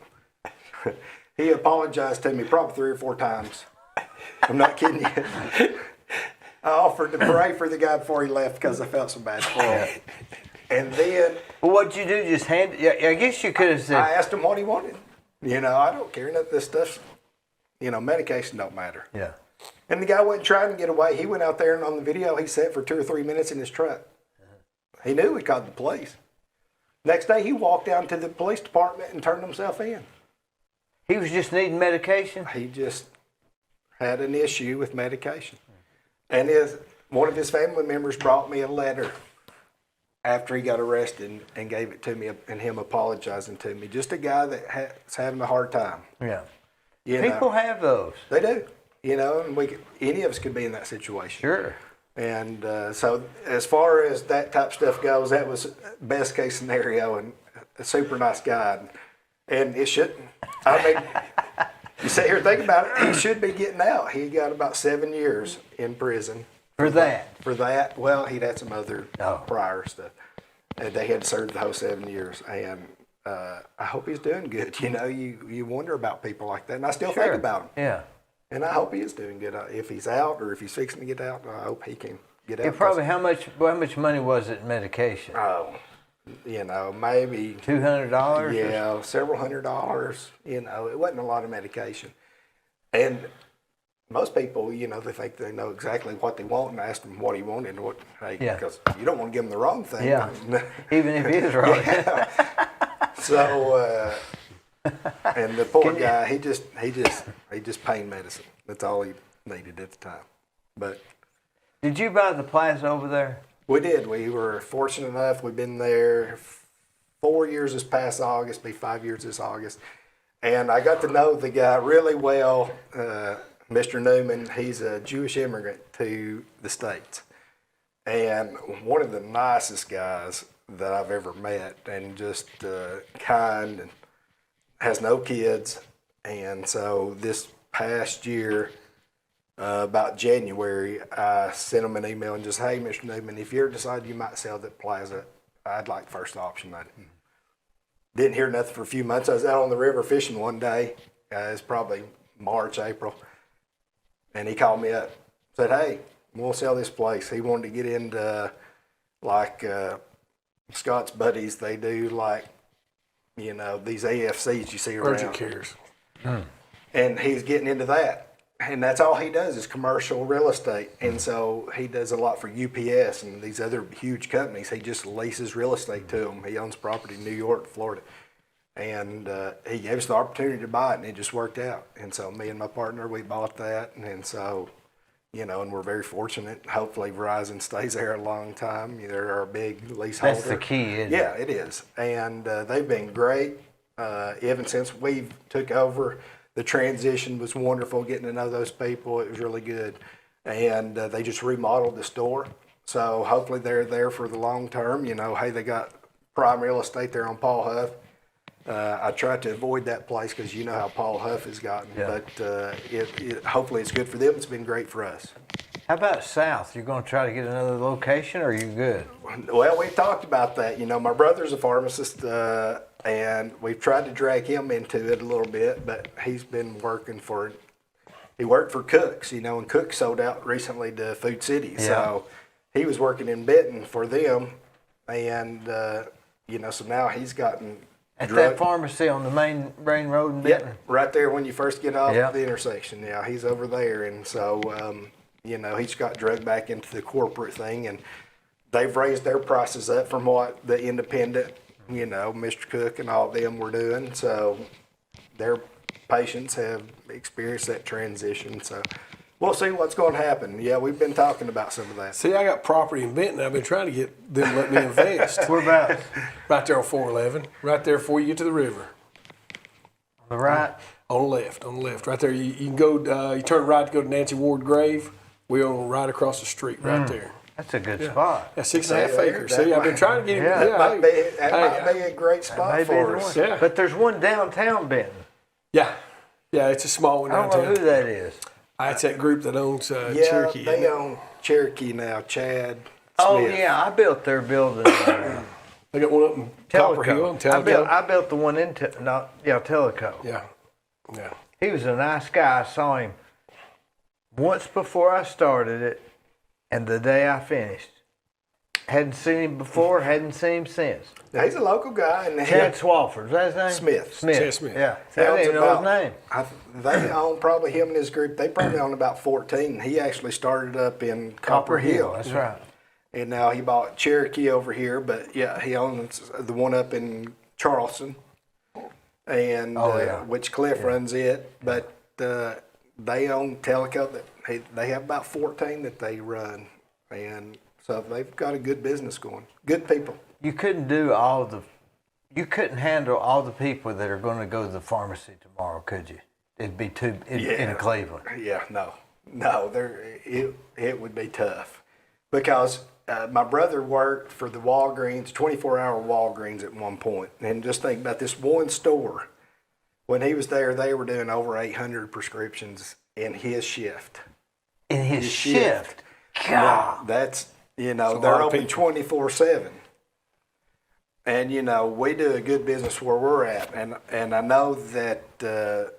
he apologized to me probably 3 or 4 times. I'm not kidding you. I offered to pray for the guy before he left because I felt so bad for him. And then... Well, what'd you do? Just hand it? I guess you could have said... I asked him what he wanted. I don't care. None of this stuff, medication don't matter. Yeah. And the guy wasn't trying to get away. He went out there and on the video, he sat for 2 or 3 minutes in his truck. He knew he called the police. Next day, he walked down to the police department and turned himself in. He was just needing medication? He just had an issue with medication. And one of his family members brought me a letter after he got arrested and gave it to me and him apologizing to me. Just a guy that's having a hard time. Yeah. People have those. They do. And any of us could be in that situation. Sure. And so as far as that type of stuff goes, that was best case scenario and a super nice guy. And it shouldn't. I mean, you sit here and think about it, he should be getting out. He got about 7 years in prison. For that? For that. Well, he'd had some other Oh. prior stuff. And they had served the whole 7 years. And I hope he's doing good. You wonder about people like that. And I still think about him. Yeah. And I hope he is doing good. If he's out or if he's fixing to get out, I hope he can get out. Yeah, probably how much money was it in medication? Oh, maybe $200? Yeah, several $100s. It wasn't a lot of medication. And most people, they think they know exactly what they want and ask them what he wanted and what, because you don't want to give them the wrong thing. Yeah, even if he is wrong. Yeah. So, and the poor guy, he just pain medicine. That's all he needed at the time. But did you buy the plaza over there? we did. We were fortunate enough. We've been there 4 years this past August, be 5 years this August. And I got to know the guy really well, Mr. Newman. He's a Jewish immigrant to the States. And one of the nicest guys that I've ever met, and just kind, and has no kids. And so this past year, about January, I sent him an email and just, hey, Mr. Newman, if you ever decide you might sell that plaza, I'd like first option on it. Didn't hear nothing for a few months. I was out on the river fishing one day. It's probably March, April. And he called me up, said, hey, we'll sell this place. He wanted to get into Scott's buddies. They do these AFCs you see around. Urgent cares. And he's getting into that. And that's all he does is commercial real estate. And so he does a lot for UPS and these other huge companies. He just leases real estate to them. He owns property in New York, Florida. And he gave us the opportunity to buy it, and it just worked out. And so me and my partner, we bought that. And so, and we're very fortunate. Hopefully Verizon stays there a long time. They're our big leaseholder. That's the key, isn't it? Yeah, it is. And they've been great. Even since we took over, the transition was wonderful, getting to know those people. It was really good. And they just remodeled the store. So hopefully they're there for the long term. Hey, they got prime real estate there on Paul Huff. I try to avoid that place because you know how Paul Huff has gotten. Yeah. But hopefully it's good for them. It's been great for us. How about south? You're going to try to get another location, or are you good? Well, we talked about that. My brother's a pharmacist, and we've tried to drag him into it a little bit, but he's been working he worked for Cook's, and Cook sold out recently to Food City. Yeah. So he was working in Benton for them, and, so now he's gotten At that pharmacy on the main road in Benton? Yep, right there when you first get off Yep. the intersection. Yeah, he's over there. And so, he's got drugged back into the corporate thing. And they've raised their prices up from what the independent, Mr. Cook and all of them were doing. So their patients have experienced that transition. So we'll see what's going to happen. Yeah, we've been talking about some of that. See, I got property in Benton. I've been trying to get them to let me invest. Whereabouts? Right there on 411, right there before you get to the river. On the right? On the left, right there. You can go, you turn right to go to Nancy Ward grave. We're on right across the street, right there. That's a good spot. That's 6.5 acres. See, I've been trying to get him. Yeah. That might be a great spot for us. Yeah. But there's one downtown Benton. Yeah, it's a small one I don't downtown. know who that is. It's that group that owns Yeah, Cherokee. they own Cherokee now, Chad Smith. Oh, yeah, I built their building. They got one up in Copper Hill in Tellico. I built the one in Tellico. Yeah. He was a nice guy. I saw him once before I started it and the day I finished. Hadn't seen him before, hadn't seen him since. Now, he's a local guy. And Chad Swafford, is that his name? Smith. Chad Smith. Yeah. He I owns didn't know his name. They own probably him and his group. They probably own about 14. He actually started up in Copper Hill. That's right. And now he bought Cherokee over here, but yeah, he owns the one up in Charleston, and which Cliff runs it. But they own Tellico. They have about 14 that they run, and so they've got a good business going. Good people. You couldn't handle all the people that are going to go to the pharmacy tomorrow, could you? It'd be too in Cleveland. Yeah, no, it would be tough because my brother worked for the Walgreens, 24-hour Walgreens at one point, and just think about this one store. When he was there, they were doing over 800 prescriptions in his shift. In his shift? God. Now, that's, they're open 24/7. And, we do a good business where we're at. And I know that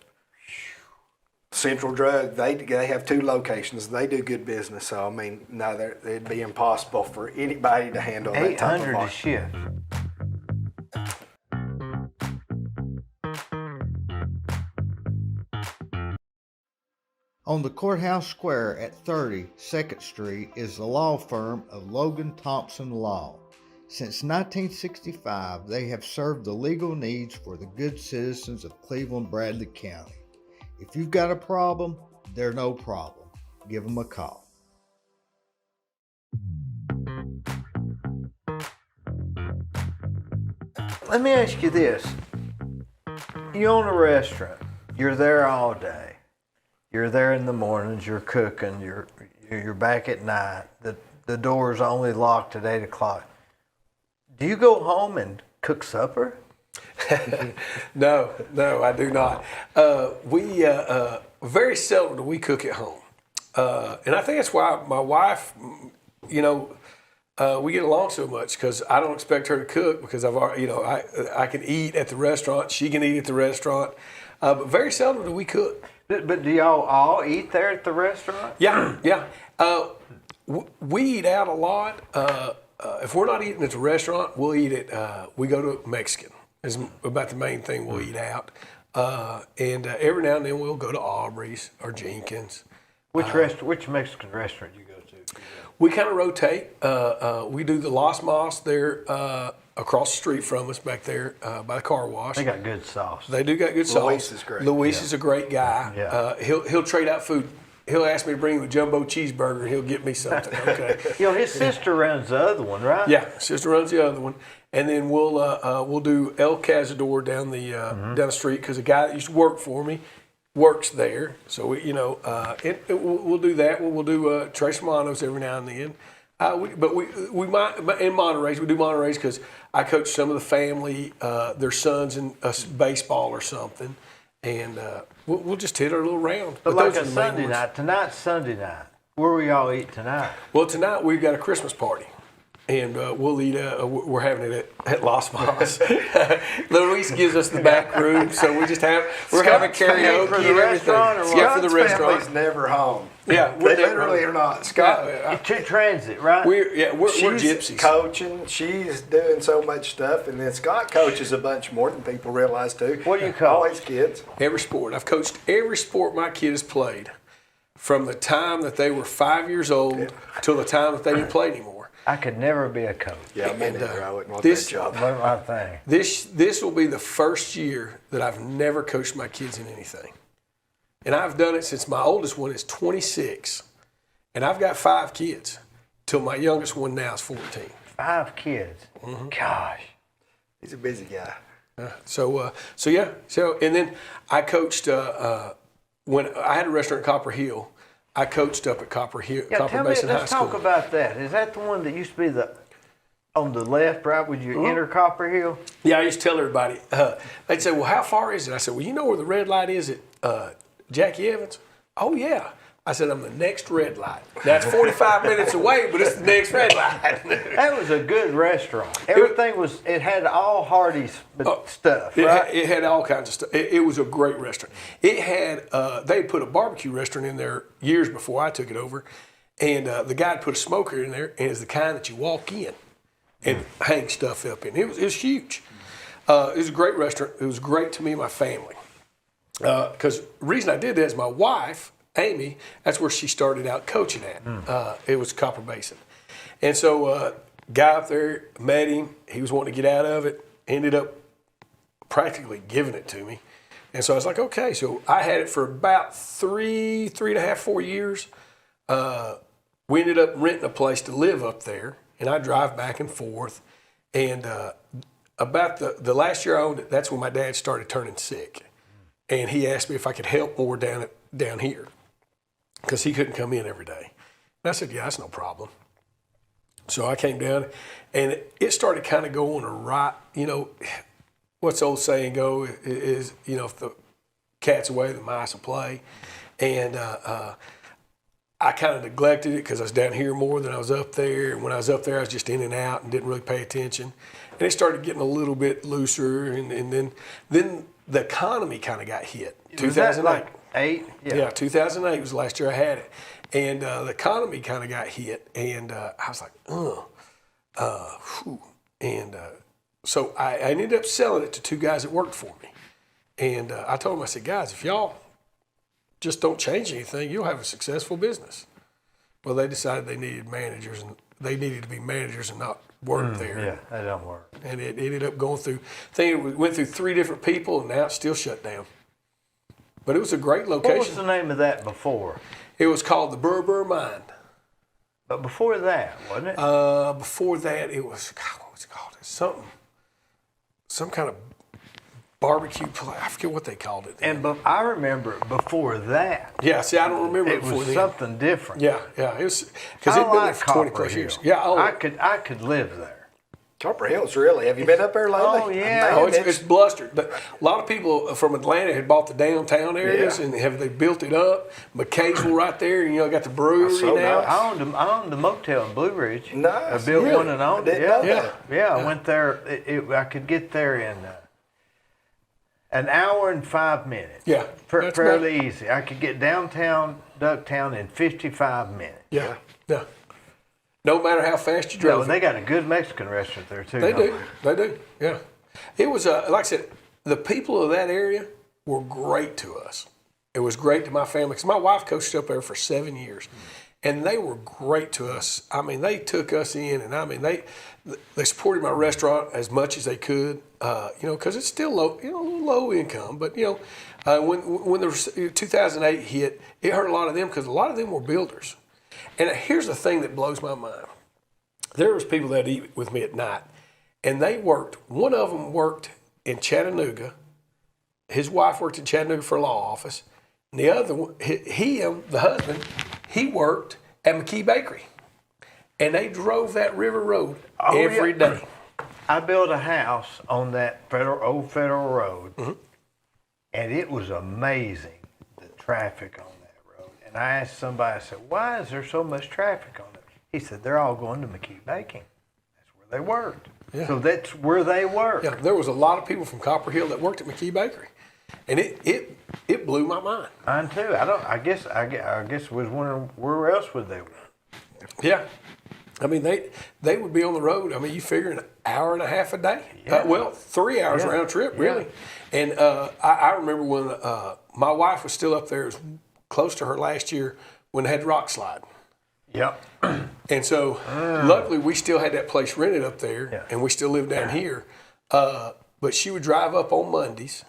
Central Drug, they have 2 locations. They do good business. So, I mean, no, it'd be impossible for anybody to handle that type of 800 a volume. shift. On the Courthouse Square at 30 2nd Street is the law firm of Logan Thompson Law. Since 1965, they have served the legal needs for the good citizens of Cleveland-Bradley County. If you've got a problem, they're no problem. Give them a call. Let me ask you this. You own a restaurant. You're there all day. You're there in the mornings, you're cooking, you're back at night. The door's only locked at 8 o'clock. Do you go home and cook supper? No, I do not. We very seldom do we cook at home, and I think that's why my wife, we get along so much because I don't expect her to cook because I've already, I can eat at the restaurant, she can eat at the restaurant, but very seldom do we cook. But do y'all all eat there at the restaurant? Yeah. We eat out a lot. If we're not eating at the restaurant, we'll eat at, we go to Mexican. Is about the main thing we'll eat out. And every now and then we'll go to Aubrey's or Jenkins. Which Mexican restaurant you go to? We kind of rotate. We do the Las Mas there across the street from us back there by the car wash. They got good sauce. They do got good sauce. Luis is great. Luis is a great guy. Yeah. He'll trade out food. He'll ask me to bring him a jumbo cheeseburger and he'll get me something. Okay. His sister runs the other one, right? Yeah, sister runs the other one, and then we'll do El Cazador down the street because a guy that used to work for me works there. So we'll do that. We'll do Tres Hermanos every now and then. We might in Monterey's. We do Monterey's because I coach some of the family, their sons in baseball or something, and we'll just hit our little round. But like those a are the main Sunday ones. night. Tonight's Sunday night. Where will y'all eat tonight? Well, tonight we've got a Christmas party. and we'll eat. We're having it at Las Vegas. Luis gives us the back room, so we're having karaoke for the and restaurant, everything. or Yeah, for the Scott's restaurant. family's never home. Yeah, They literally are not. Scott, Transit, right? we're she's gypsies. coaching. She's doing so much stuff, and then Scott coaches a bunch more than people realize too. What do you coach? Always kids. Every sport. I've coached every sport my kid has played, from the time that they were 5 years old till the time that they didn't play anymore. I could never be a coach. Yeah, me neither. I wouldn't want this- that job. What my thing. This will be the first year that I've never coached my kids in anything. And I've done it since my oldest one is 26. And I've got 5 kids till my youngest one now is 14. 5 kids. Gosh. He's a busy guy. So and then I coached when I had a restaurant in Copper Hill. I coached up at Copper Hill, Yeah, Copper tell me, Basin High let's School. talk about that. Is that the one that used to be on the left, right, when you enter Copper Hill? Yeah, I used to tell everybody. They'd say, "Well, how far is it?" I said, "Well, you know where the red light is at Jackie Evans?" "Oh yeah." I said, "I'm the next red light. That's 45 minutes away, but it's the next red light." That was a good restaurant. Everything it had all Hardee's stuff, right? It had all kinds of stuff. It was a great restaurant. It had, they put a barbecue restaurant in there years before I took it over. And the guy had put a smoker in there, and it's the kind that you walk in and hang stuff up in. It was huge. It was a great restaurant. It was great to me and my family. Because the reason I did that is my wife, Amy, that's where she started out coaching at. It was Copper Basin. And so guy up there, met him. He was wanting to get out of it. Ended up practically giving it to me. And so I was like, okay. So I had it for about 3.5, 4 years. We ended up renting a place to live up there. And I drive back and forth. And about the last year I owned it, that's when my dad started turning sick. And he asked me if I could help more down here, because he couldn't come in every day. And I said, yeah, that's no problem. So I came down, and it started kind of going right. What's the old saying go is, if the cat's away, the mice will play. And I kind of neglected it because I was down here more than I was up there. And when I was up there, I was just in and out and didn't really pay attention. And it started getting a little bit looser, and then the economy kind of got hit. 2008. Like 8? Yeah, 2008 was the last year I had it. And the economy kind of got hit. And I was like, whew. And so I ended up selling it to 2 guys that worked for me. And I told them, I said, guys, if y'all just don't change anything, you'll have a successful business. Well, they decided they needed managers, and they needed to be managers and not work there. Yeah, that don't work. And it ended up going through, I think it went through 3 different people, and now it's still shut down. But it was a great location. What was the name of that before? It was called the Burr Mine. But before that, wasn't it? Before that, it was, God, what was it called? It's some kind of barbecue place. I forget what they called it then. And I remember before that. Yeah, see, I don't remember It before was then. something different. Yeah, it was, because I it'd been there like for 20 Copper plus Hill. years. Yeah, I could live there. Copper Hills, really? Have you been up there lately? Oh, yeah. Oh, it's blustered. But a lot of people from Atlanta had bought the downtown areas, Yeah. and they built it up. McKaysville right there, and got the brewery so now. nice. I owned the motel in Blue Ridge. Nice. I built Really? one and owned I it. didn't know Yeah. that. Yeah, I went there. I could get there in an hour and 5 minutes. Yeah, that's Fairly easy. I could get downtown Ducktown in 55 minutes. Yeah. No matter how fast you Yeah, drove. and they got a good Mexican restaurant there too. They don't do. They do. Yeah. It was, like I said, the people of that area were great to us. It was great to my family, because my wife coached up there for 7 years, and they were great to us. I mean, they took us in, and I mean, they supported my restaurant as much as they could, because it's still low income. But when the 2008 hit, it hurt a lot of them, because a lot of them were builders. And here's the thing that blows my mind. There was people that eat with me at night, and they worked. One of them worked in Chattanooga. His wife worked in Chattanooga for a law office. And the other one, the husband, he worked at McKee Bakery. And they drove that River Road every day. I built a house on that old Federal Road, and it was amazing, the traffic on that road. And I asked somebody, I said, why is there so much traffic on it? He said, they're all going to McKee Baking. They worked. Yeah. So that's where they worked. Yeah, there was a lot of people from Copper Hill that worked at McKee Bakery, and it blew my mind. Mine too. I guess was wondering where else would they work? Yeah, I mean they would be on the road. I mean, you figure an hour and a half a day. Yeah. 3 hours Yeah. round trip, Yeah. really. And I remember when my wife was still up there, it was close to her last year when they had rock slide. Yep. And so, luckily, we still had that place rented up there, Yeah. and we still live down here. But she would drive up on Mondays,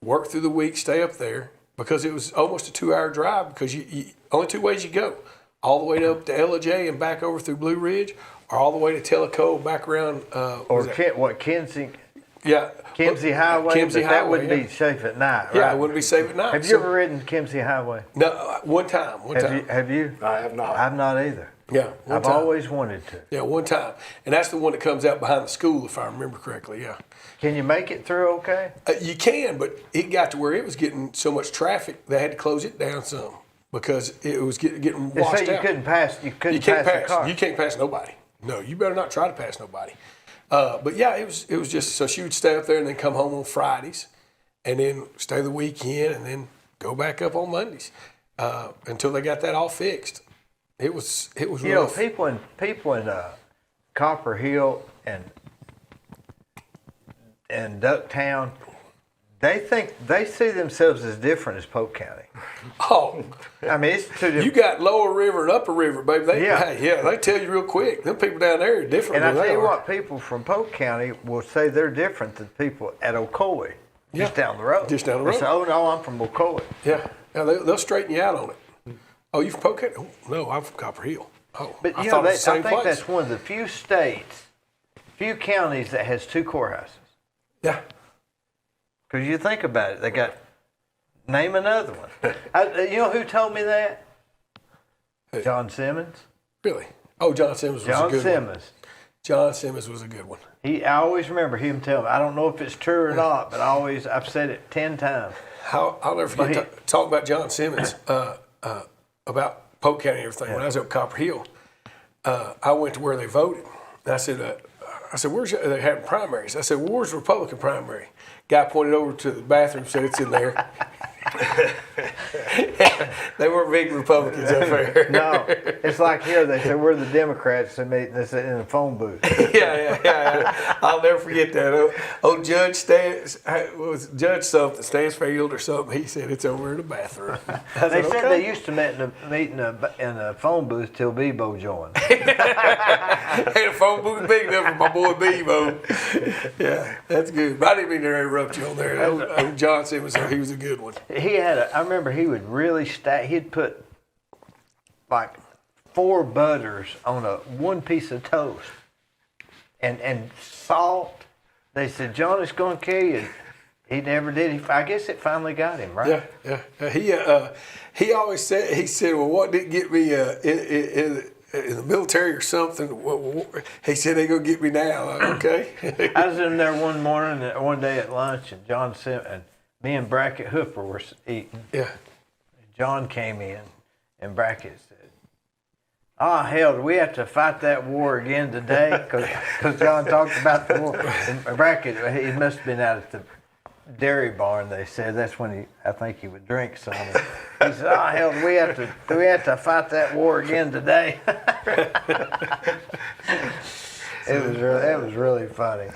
work through the week, stay up there, because it was almost a 2 hour drive, because you only two ways you go. All the way up to LJ and back over through Blue Ridge, or all the way to Tellico, back around. Or Kinsey Yeah. Highway? Kimsey But that Highway, wouldn't yeah. be safe at night, Yeah, right? it wouldn't be safe at night. Have you ever ridden Kimsey Highway? No, one time. Have you? I have not. I've not either. Yeah, one I've time. always wanted to. Yeah, one time. And that's the one that comes out behind the school, if I remember correctly, yeah. Can you make it through okay? You can, but it got to where it was getting so much traffic, they had to close it down some because it was getting They washed say you out. couldn't pass. You couldn't You can't pass the pass. car. You can't pass nobody. No, you better not try to pass nobody. But yeah, it was just so she would stay up there and then come home on Fridays, and then stay the weekend, and then go back up on Mondays until they got that all fixed. It was You know, rough. people in Copper Hill and Ducktown, they see themselves as different as Polk County. Oh, I mean, it's two different. you got Lower River and Upper River, baby. They, Yeah. they tell you real quick. Them people down there are different And I than tell they you are. what, people from Polk County will say they're different than people at Ocoee, just Yeah. down the road. Just down the They road. say, oh no, I'm from Ocoee. Yeah, they'll straighten you out on it. Oh, you from Polk County? Oh, no, I'm from Copper Hill. Oh, But I you thought know, it was the I same think place. that's one of the few counties that has two courthouses. Yeah. Because you think about it, they got, name another one. You know who told me that? Who? John Simmons. Really? Oh, John Simmons was a John good one. Simmons. John Simmons was a good one. I always remember him telling me. I don't know if it's true or not, but I've said it 10 times. I'll never forget talking about John Simmons, about Polk County and everything. When I was up Copper Hill, I went to where they voted. And I said, where's they having primaries? I said, well, where's the Republican primary? Guy pointed over to the bathroom, said it's in there. They weren't big Republicans up there. No, it's like here they say we're the Democrats and they say in the phone booth. Yeah. I'll never forget that. Old Judge Judge something, Stansfield or something. He said it's over in the bathroom. They said they used to meet in a phone booth till Bebo joined. Ain't a phone booth big enough for my boy Bebo. Yeah, that's good. But I didn't mean to interrupt you on there. Old John Simmons, he was a good one. I remember he would really he'd put like 4 butters on one piece of toast and salt. They said, John, it's going to kill you. He never did. I guess it finally got him, right? Yeah. He always said, well, what did get me in the military or something? He said, they're going to get me now. Okay. I was in there one day at lunch, and John Simmons and me and Brackett Hooper were eating. Yeah. John came in, and Brackett said, "Oh hell, do we have to fight that war again today?" Because John talked about the war. And Brackett, he must have been out at the dairy barn. They said that's when I think he would drink some. He said, "Oh hell, do we have to fight that war again today?" It was really funny.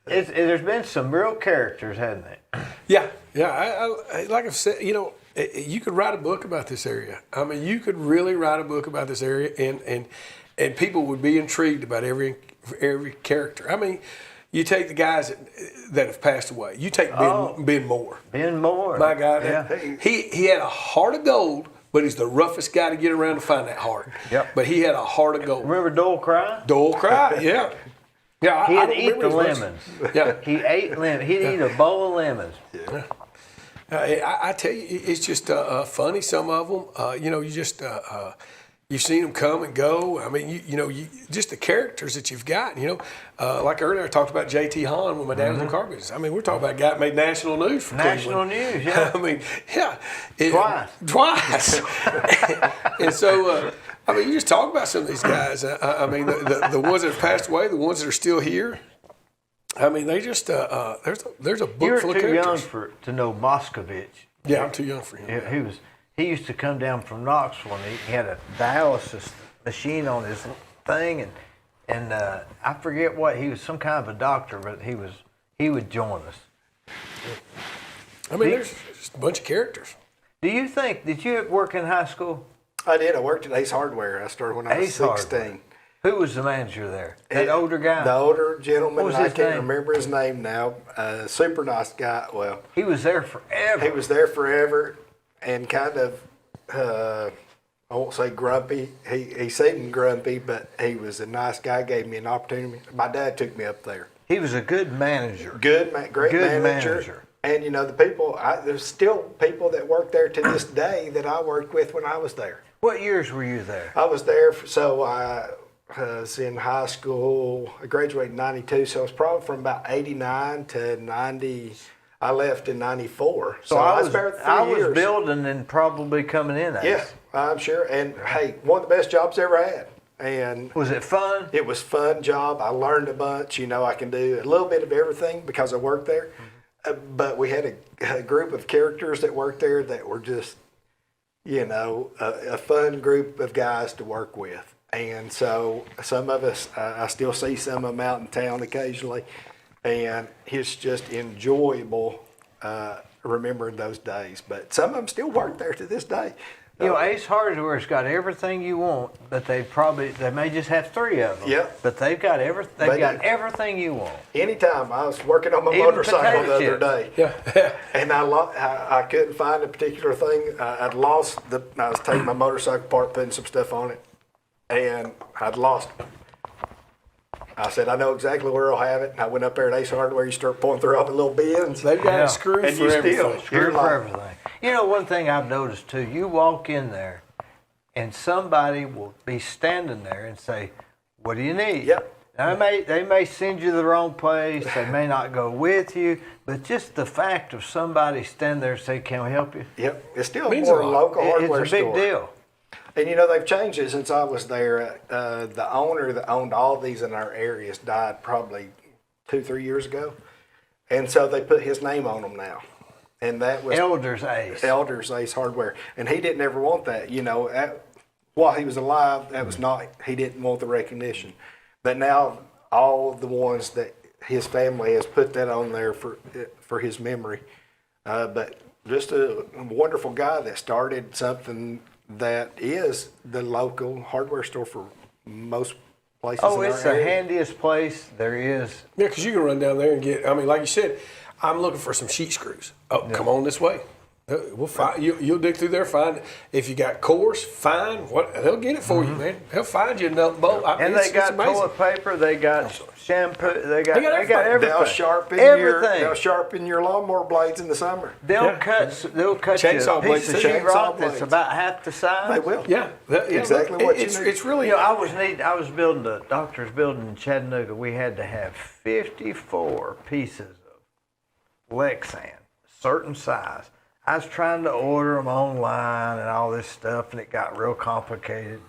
There's been some real characters, hasn't it? Yeah. I like I've said, you could write a book about this area. I mean, you could really write a book about this area, and people would be intrigued about every character. I mean, you take the guys that have passed away. You take Ben Moore. Ben Moore. My God, Yeah. he had a heart of gold, but he's the roughest guy to get around to find that heart. Yep. But he had a heart of gold. Remember Dole Cry? Dole Cry, yeah. Yeah, He'd eat the lemons. Yeah. He ate lemons. He'd eat a bowl of lemons. Yeah. I tell you, it's just funny. Some of them, you've seen them come and go. I mean, you just the characters that you've got. Like earlier, I talked about J.T. Hahn when my dad was in car business. I mean, we're talking about a guy that made national news for National Cleveland. news, yeah. I mean, yeah. Twice. And so, I mean, you just talk about some of these guys. I mean, the ones that have passed away, the ones that are still here. I mean, they just there's a book You're full of too young characters. to know Moscovich. Yeah, I'm too young for him. He used to come down from Knoxville, and he had a dialysis machine on his thing, and I forget what he was, some kind of a doctor, but he would join us. I mean, there's just a bunch of characters. Did you work in high school? I did. I worked at Ace Hardware. I started when I was 16. Who was the manager there? That older guy? The older gentleman. What was I his can't name? remember his name now. Super nice guy. Well, He was there forever. he was there forever and kind of, I won't say grumpy. He seemed grumpy, but he was a nice guy, gave me an opportunity. My dad took me up there. He was a good manager. Great Good manager. manager. And, you know, the people, there's still people that work there to this day that I worked with when I was there. What years were you there? I was there, so I was in high school. I graduated in 92, so it was probably from about 89 to 90. I left in 94. So I was there 3 years. was building and probably coming in at Yeah, I'm sure. And, hey, one of the best jobs I ever had. And Was it fun? it was a fun job. I learned a bunch. You know, I can do a little bit of everything because I worked there. But we had a group of characters that worked there that were just, you know, a fun group of guys to work with. And so some of us, I still see some of them out in town occasionally. And it's just enjoyable remembering those days. But some of them still work there to this day. You know, Ace Hardware's got everything you want, but they may just have 3 of them. Yeah. But they've got everything you want. Anytime I was working on my Even motorcycle the potato other chips. day. Yeah. And I couldn't find a particular thing. I was taking my motorcycle apart, putting some stuff on it, and I'd lost it. I said, I know exactly where I'll have it. And I went up there at Ace Hardware. You start pulling through all the little bins. They've got Yeah. a screw And for you everything. still- Screw You're for like- everything. You know, one thing I've noticed too, you walk in there and somebody will be standing there and say, what do you need? Yep. Now, they may send you to the wrong place, they may not go with you, but just the fact of somebody standing there and say, can we help you? Yep. It's still Means more a a lot. local hardware It's a big store. deal. And you know, they've changed it since I was there. The owner that owned all these in our areas died probably 2-3 years ago. And so they put his name on them now. And that was Elders Ace. Elders Ace Hardware. And he didn't ever want that. You know, while he was alive, that was not, he didn't want the recognition. But now all the ones that his family has put that on there for his memory. But just a wonderful guy that started something that is the local hardware store for most places Oh, in it's our the area. handiest place there is. Yeah, because you can run down there and get, I mean, like you said, I'm looking for some sheet screws. Oh, come on this way. We'll find you'll dig through there, find if you got cores, fine. They'll get it for you, man. They'll find you a nut bolt. And they got toilet paper, they got shampoo, they got everything. They'll sharpen your lawnmower blades in the summer. They'll cut Chainsaw you a piece blades, of chainsaw sheetrock blades. that's about half the size. They will. Yeah, Exactly what you need. It's really. You know, I was building a doctor's building in Chattanooga. We had to have 54 pieces of Lexan, certain size. I was trying to order them online and all this stuff, and it got real complicated.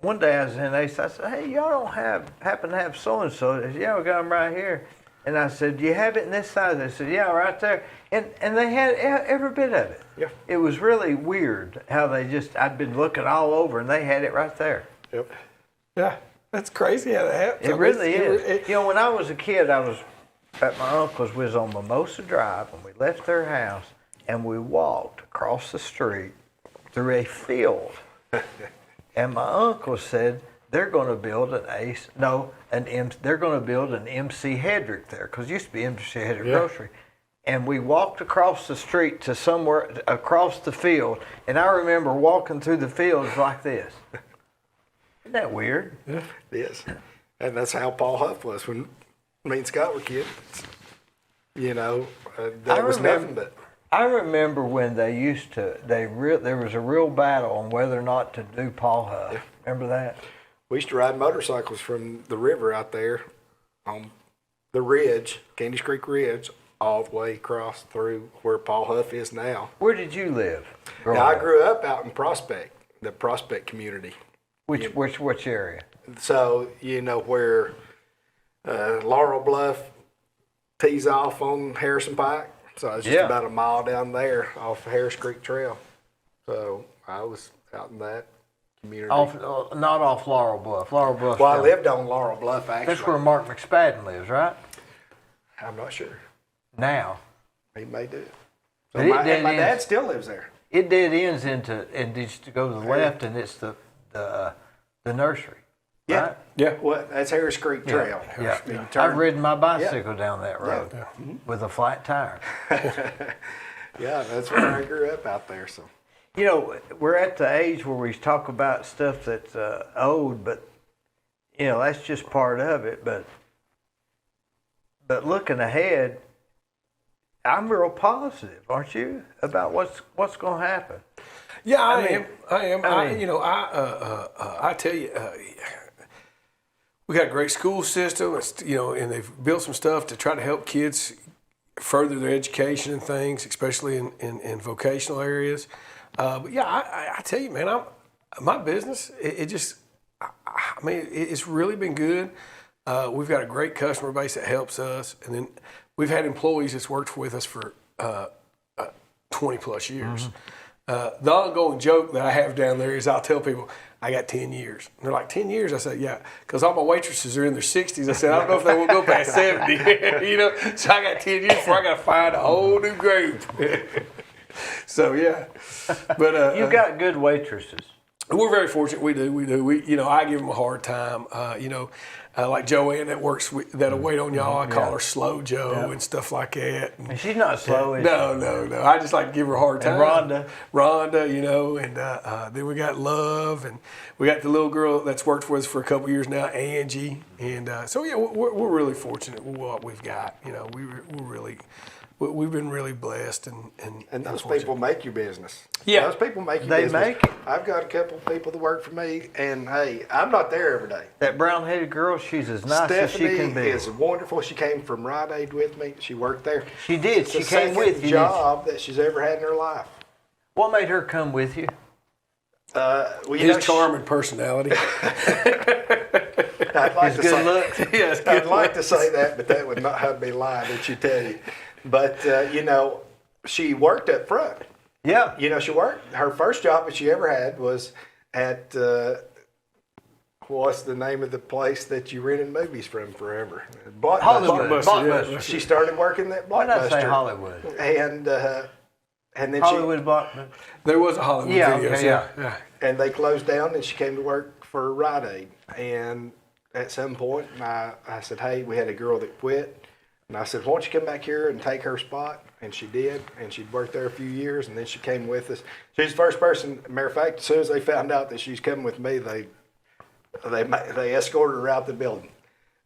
One day I was in Ace. I said, "Hey, y'all don't happen to have so and so?" They said, "Yeah, we got them right here." And I said, "Do you have it in this size?" They said, "Yeah, right there." And they had every bit of it. Yeah. It was really weird how I'd been looking all over, and they had it right there. Yep. Yeah, that's crazy how that happens. It really is. You know, when I was a kid, I was at my uncle's. We was on Mimosa Drive, and we left their house, and we walked across the street through a field. And my uncle said they're going to build they're going to build an MC Hedrick there, because it used to be MC Hedrick Grocery. And we walked across the street to somewhere across the field, and I remember walking through the fields like this. Isn't that weird? Yeah, it is. And that's how Paul Huff was when me and Scott were kids. You know, that was nothing but. I remember when there was a real battle on whether or not to do Paul Huff. Yeah. Remember that? We used to ride motorcycles from the river out there on the ridge, Candies Creek Ridge, all the way across through where Paul Huff is now. Where did you live? Now, I grew up out in Prospect. the Prospect community. Which area? So, where Laurel Bluff tees off on Harrison Pike. So it's just about a mile down there off Harris Creek Trail. So I was out in that community. Not off Laurel Bluff. Laurel Bluff. Well, I lived on Laurel Bluff, actually. That's where Mark McSpadden lives, right? I'm not sure. Now. He may do. But So my dad still lives there. It dead ends and just to go to the left, and it's the nursery. Yeah. Right? Yeah. Well, that's Harris Creek Trail. Yeah. You can turn- I've ridden my bicycle down that road with a flat tire. Yeah, that's where I grew up out there. So. We're at the age where we talk about stuff that's old, but that's just part of it. But looking ahead, I'm real positive, aren't you, about what's going to happen? Yeah, I am. I tell you, we got a great school system. It's, and they've built some stuff to try to help kids further their education and things, especially in vocational areas. But yeah, I tell you, man, my business, it's really been good. We've got a great customer base that helps us, and then we've had employees that's worked with us for 20 plus years. The ongoing joke that I have down there is I'll tell people, I got 10 years. And they're like, 10 years? I said, yeah, because all my waitresses are in their 60s. I said, I don't know if they will go past 70. So I got 10 years before I got to find a whole new grave. So, yeah. But You've got good waitresses. We're very fortunate. We do. I give them a hard time. Like Joanne that'll wait on y'all. I call her Slow Joe and stuff like that. And she's not slow, is she? No. I just like to give her a hard time. And Rhonda, and then we got Love, and we got the little girl that's worked with us for a couple years now, Angie. And so yeah, we're really fortunate with what we've got. We've been really blessed And those people make your business. Yeah. Those people make your They business. make it. I've got a couple of people that work for me, and hey, I'm not there every day. That brown-headed girl, she's as nice as she can Stephanie be. is wonderful. She came from Rite Aid with me. She worked there. She did. It's She the came with second you. job that she's ever had in her life. What made her come with you? His charm and personality. I'd like His to good say, looks. Yes, I'd like to say that, but that would not be lying, that you tell you. But she worked up front. Yeah. She worked. Her first job that she ever had was at what's the name of the place that you rented movies from forever? Hollywood. Blockbuster, Blockbuster. She started working at Why not say Blockbuster, Hollywood? and then Hollywood Blockbuster. There was a Hollywood Yeah, video. okay, yeah. and they closed down, and she came to work for Rite Aid. And at some point, I said, hey, we had a girl that quit. And I said, why don't you come back here and take her spot? And she did, and she'd worked there a few years, and then she came with us. She's the first person, matter of fact, as soon as they found out that she's coming with me, they escorted her out the building.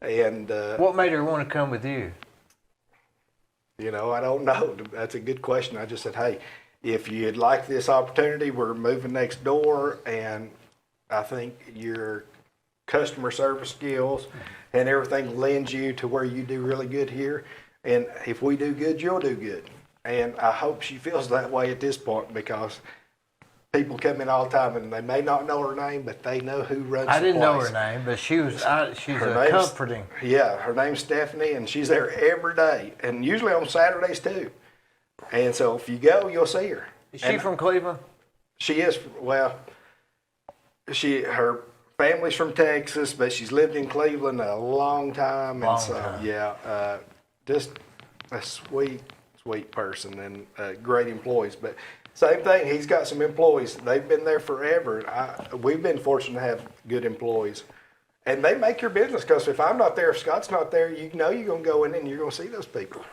And What made her want to come with you? I don't know. That's a good question. I just said, hey, if you'd like this opportunity, we're moving next door, and I think your customer service skills and everything lends you to where you do really good here. And if we do good, you'll do good. And I hope she feels that way at this point, because people come in all the time and they may not know her name, but they know who runs the place. I didn't know her name, but she's comforting. Yeah, her name's Stephanie, and she's there every day, and usually on Saturdays too. And so if you go, you'll see her. Is she from Cleveland? She is. Well, her family's from Texas, but she's lived in Cleveland a long time, and just a sweet person and great employees. But same thing, he's got some employees. They've been there forever. We've been fortunate to have good employees, and they make your business. Because if I'm not there, if Scott's not there, you're going to go in and you're going to see those people.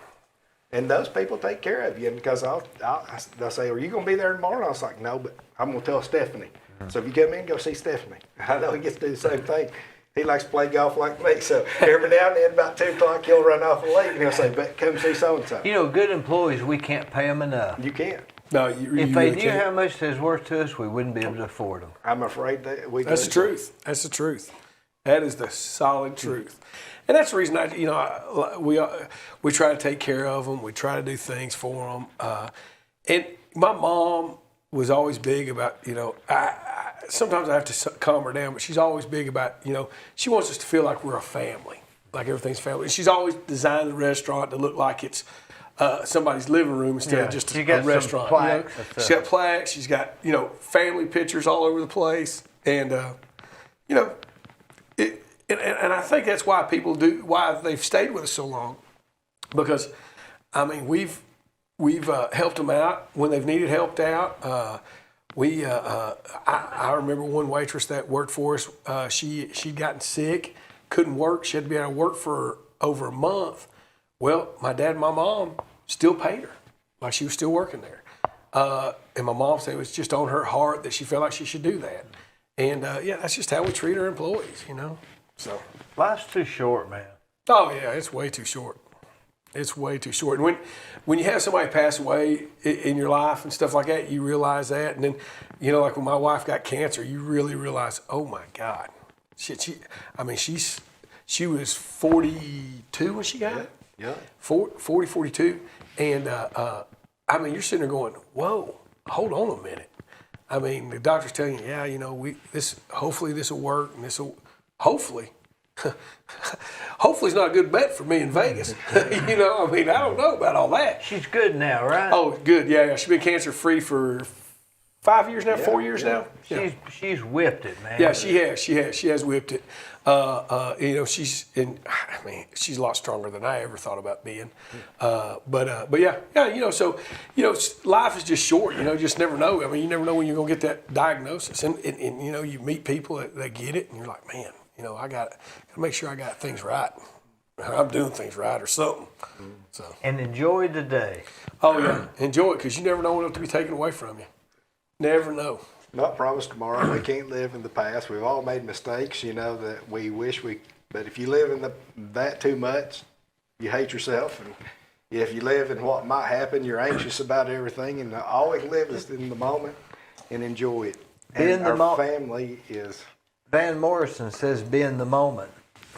And those people take care of you. And because they'll say, are you going to be there tomorrow? And I was like, no, but I'm going to tell Stephanie. So if you come in, go see Stephanie. I know he gets to do the same thing. He likes to play golf like me. So every now and then, about 2 o'clock, he'll run off and leave. And he'll say, but come see so-and-so. Good employees, we can't pay them enough. You can't. No, If you they really knew can't. how much it's worth to us, we wouldn't be able to afford them. I'm afraid that we That's the truth. That's the truth. That is the solid truth. And that's the reason we try to take care of them. We try to do things for them. And my mom was always big about, sometimes I have to calm her down, but she's always big about, she wants us to feel like we're a family, like everything's family. She's always designed the restaurant to look like it's somebody's living room instead of just a restaurant. She's got plaques. She's got, family pictures all over the place. And, and I think that's why why they've stayed with us so long. Because, we've helped them out when they've needed helped out. I remember one waitress that worked for us. She'd gotten sick, couldn't work. She had to be out of work for over a month. Well, my dad and my mom still paid her, like she was still working there. And my mom said it was just on her heart that she felt like she should do that. And that's just how we treat our employees, So Life's too short, man. Oh yeah, it's way too short. It's way too short. And when you have somebody pass away in your life and stuff like that, you realize that. And then, like when my wife got cancer, you really realize, oh my God, shit. She was 42 when she got it. Yeah. 40, 42. And you're sitting there going, whoa, hold on a minute. The doctor's telling you, hopefully this will work, and hopefully. Hopefully it's not a good bet for me in Vegas. I don't know about all that. She's good now, right? Oh, good. Yeah. She's been cancer free for 5 years now, 4 years now. Yeah. She's whipped it, man. Yeah, she has. She has whipped it. She's a lot stronger than I ever thought about being. But so life is just short. You just never know. You never know when you're gonna get that diagnosis, and you meet people that get it, and you're like, man. I got to make sure I got things right. I'm doing things right or something. So. And enjoy the day. Oh, yeah. Enjoy it because you never know what will be taken away from you. Never know. Not promised tomorrow. We can't live in the past. We've all made mistakes, that we wish we... But if you live in that too much, you hate yourself. And if you live in what might happen, you're anxious about everything. And always live in the moment and enjoy it. And our family is... Van Morrison says, be in the moment.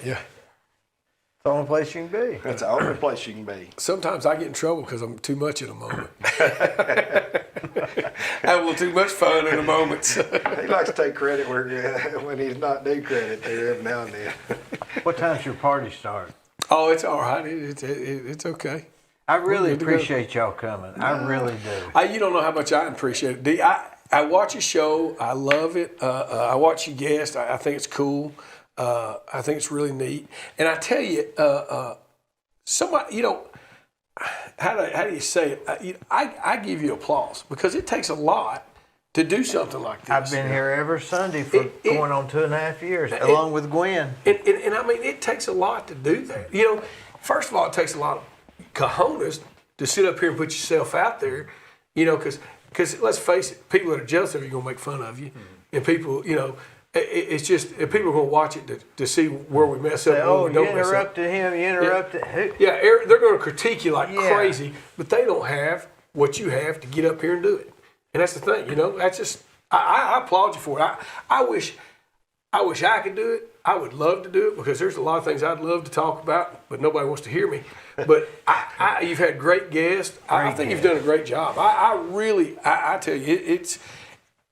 Yeah. It's the only place you can be. That's the only place you can be. Sometimes I get in trouble because I'm too much in a moment. I have a little too much fun in a moment. He likes to take credit when he's not due credit there every now and then. What time's your party start? Oh, it's all right. It's okay. I really appreciate y'all coming. I really do. You don't know how much I appreciate it, Dee. I watch your show. I love it. I watch you guest. I think it's cool. I think it's really neat. And I tell you, somebody, how do you say it? I give you applause because it takes a lot to do something like this. I've been here every Sunday for going on 2.5 years, along with Gwen. And it takes a lot to do that. First of all, it takes a lot of cojones to sit up here and put yourself out there, because let's face it, people that are jealous of you are going to make fun of you. And people, it's just, people are going to watch it to see where we mess up. Oh, you interrupted him, you interrupted him. Yeah, they're going to critique you like crazy, but they don't have what you have to get up here and do it. And that's the thing, that's just, I applaud you for it. I wish I could do it. I would love to do it because there's a lot of things I'd love to talk about, but nobody wants to hear me. But you've had great guests. I think you've done a great job. I tell you, it's.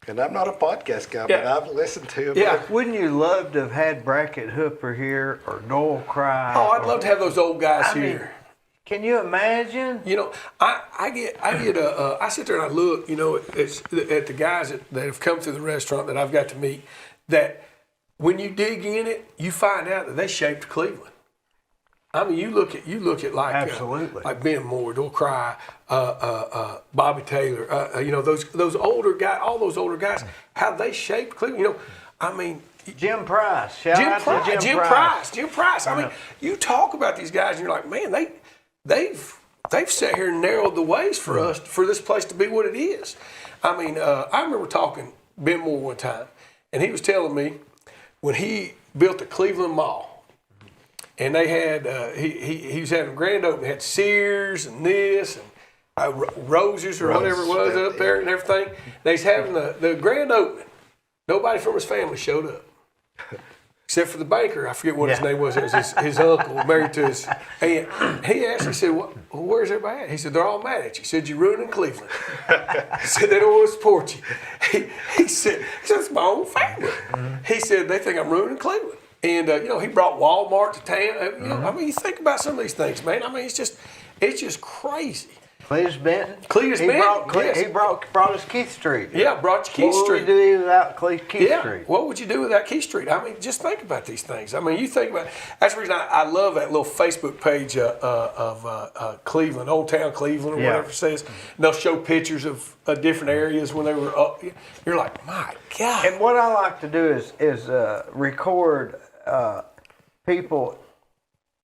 And I'm not a podcast guy, but I've listened to him. Yeah. Wouldn't you love to have had Brackett Hooper here or Doyle Cry? Oh, I'd love to have those old guys here. Can you imagine? I sit there and I look, at the guys that have come through the restaurant that I've got to meet, that when you dig in it, you find out that they shaped Cleveland. You look at like absolutely like Ben Moore, Doyle Cry, Bobby Taylor, those older guys, all those older guys, how they shaped Cleveland. Jim Price. Jim Price. You talk about these guys and you're like, man, they've sat here and narrowed the ways for us for this place to be what it is. I remember talking Ben Moore one time, and he was telling me when he built the Cleveland Mall. And they had, he was having a grand opening. They had Sears and this and Roses or whatever it was up there and everything. They was having the grand opening. Nobody from his family showed up. except for the banker. I forget what his name was. It was his uncle, married to his aunt. He asked, he said, well, where's everybody at? He said, they're all mad at you. He said, you're ruining Cleveland. He said, they don't want to support you. He said, it's my own family. He said, they think I'm ruining Cleveland. And, he brought Walmart to town. I mean, you think about some of these things, man. I mean, it's just crazy. Cletus Benton. Yes. He brought us Keith Street. Yeah, brought you Keith Street. What would we do without Keith Street? What would you do without Keith Street? I mean, just think about these things. I mean, you think about that's the reason I love that little Facebook page of Cleveland, Old Town Cleveland, or whatever it says. And they'll show pictures of different areas when they were up. You're like, my God. And what I like to do is record people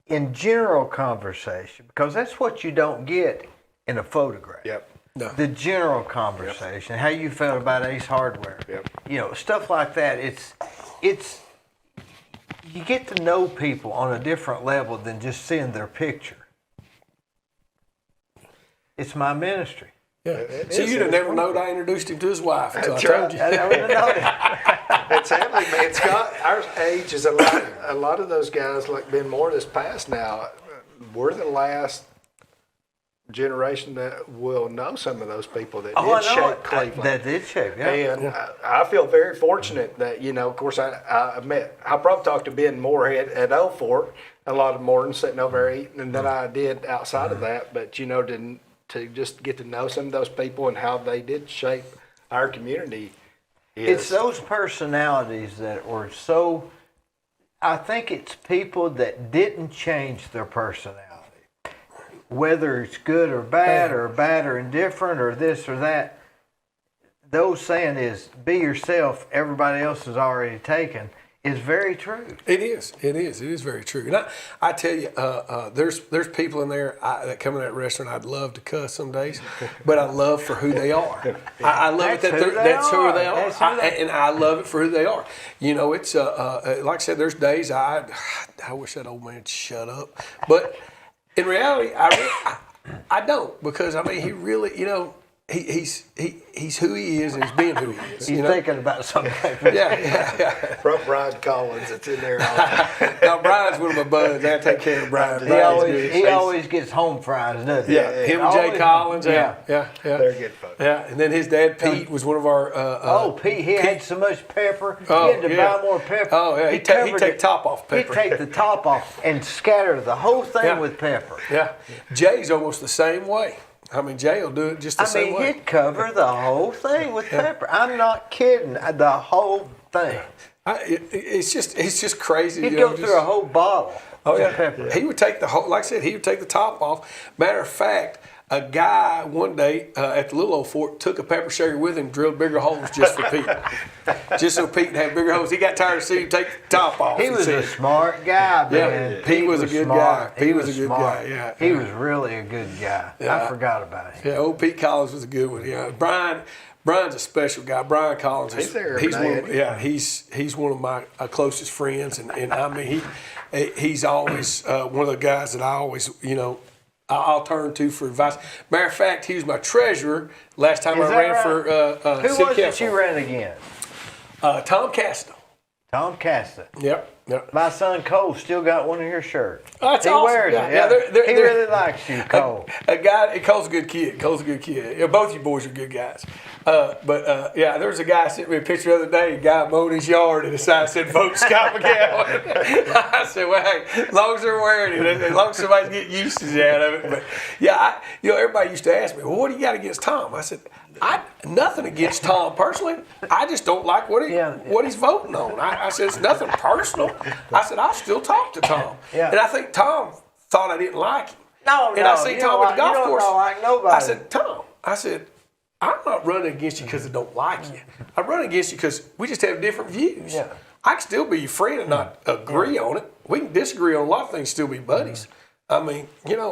in general conversation, because that's what you don't get in a photograph. Yep. No. The general conversation, how you felt about Ace Hardware. Yep. Stuff like that. It's you get to know people on a different level than just seeing their picture. It's my ministry. Yeah. So you'd have never known I introduced him to his wife until I told you. I would have known it. It's happening, man. Scott, our age is a lot of those guys, like Ben Moore this past now, we're the last generation that will know some of those people that did shape Cleveland. That did shape, yeah. And I feel very fortunate that, of course, I probably talked to Ben Moore at Old Fort a lot of mornings sitting over there eating than I did outside of that. But, to just get to know some of those people and how they did shape our community. It's those personalities that were so, I think it's people that didn't change their personality. Whether it's good or bad or indifferent or this or that, those saying is be yourself, everybody else is already taken, is very true. It is very true. And I tell you, there's people in there that come in that restaurant I'd love to cuss some days, but I love for who they are. I love it that that's who they are. And I love it for who they are. It's like I said, there's days I wish that old man would shut up, but in reality, I don't, because he really, he's who he is and he's being who he is. He's thinking about something. Yeah. From Brian Collins, it's in there all the time. No, Brian's one of my buds. I take care of Brian. He always gets home fries, doesn't he? Yeah, him and Jay Collins. Yeah. They're good folks. Yeah, and then his dad Pete was one of our. Pete, he had so much pepper. He had to buy more pepper. Oh yeah, he'd take the top off pepper. He'd take the top off and scatter the whole thing with pepper. Yeah, Jay's almost the same way. Jay will do it just the same way. He'd cover the whole thing with pepper. I'm not kidding. The whole thing. It's just crazy. He'd go through a whole bottle of pepper. He would take the whole, like I said, he would take the top off. Matter of fact, a guy one day at the little old fort took a pepper shaker with him, drilled bigger holes just for Pete. Just so Pete had bigger holes. He got tired of seeing him take the top off. He was a smart guy, man. Yeah, Pete was a good guy. He was a good guy, yeah. He was really a good guy. Yeah. I forgot about him. Yeah, old Pete Collins was a good one. Yeah, Brian's a special guy. Brian Collins. He's there. He's one of my closest friends, and he's always one of the guys that I always I'll turn to for advice. Matter of fact, he was my treasurer last time I ran for Who city was it council. you ran against? Tom Casta. Tom Casta. Yep. My son Cole still got one of your shirts. Oh, that's he awesome. wears it. Yeah. He really likes you, Cole. Cole's a good kid. Yeah, both you boys are good guys. There was a guy sent me a picture the other day. A guy mowed his yard and the sign said, "Vote Scott McGowan." I said, "Well, hey, as long as they're wearing it, as long as somebody's getting usage out of it." But everybody used to ask me, "Well, what do you got against Tom?" I said, nothing against Tom personally. I just don't like what he's voting on. I said, it's nothing personal. I said, I'll still talk to Tom. Yeah. And I think Tom thought I didn't like him. And I see Tom at the golf course. Don't like nobody. I said, Tom, I'm not running against you because I don't like you. I'm running against you because we just have different views. Yeah. I can still be your friend and not agree on it. We can disagree on a lot of things, still be buddies. I don't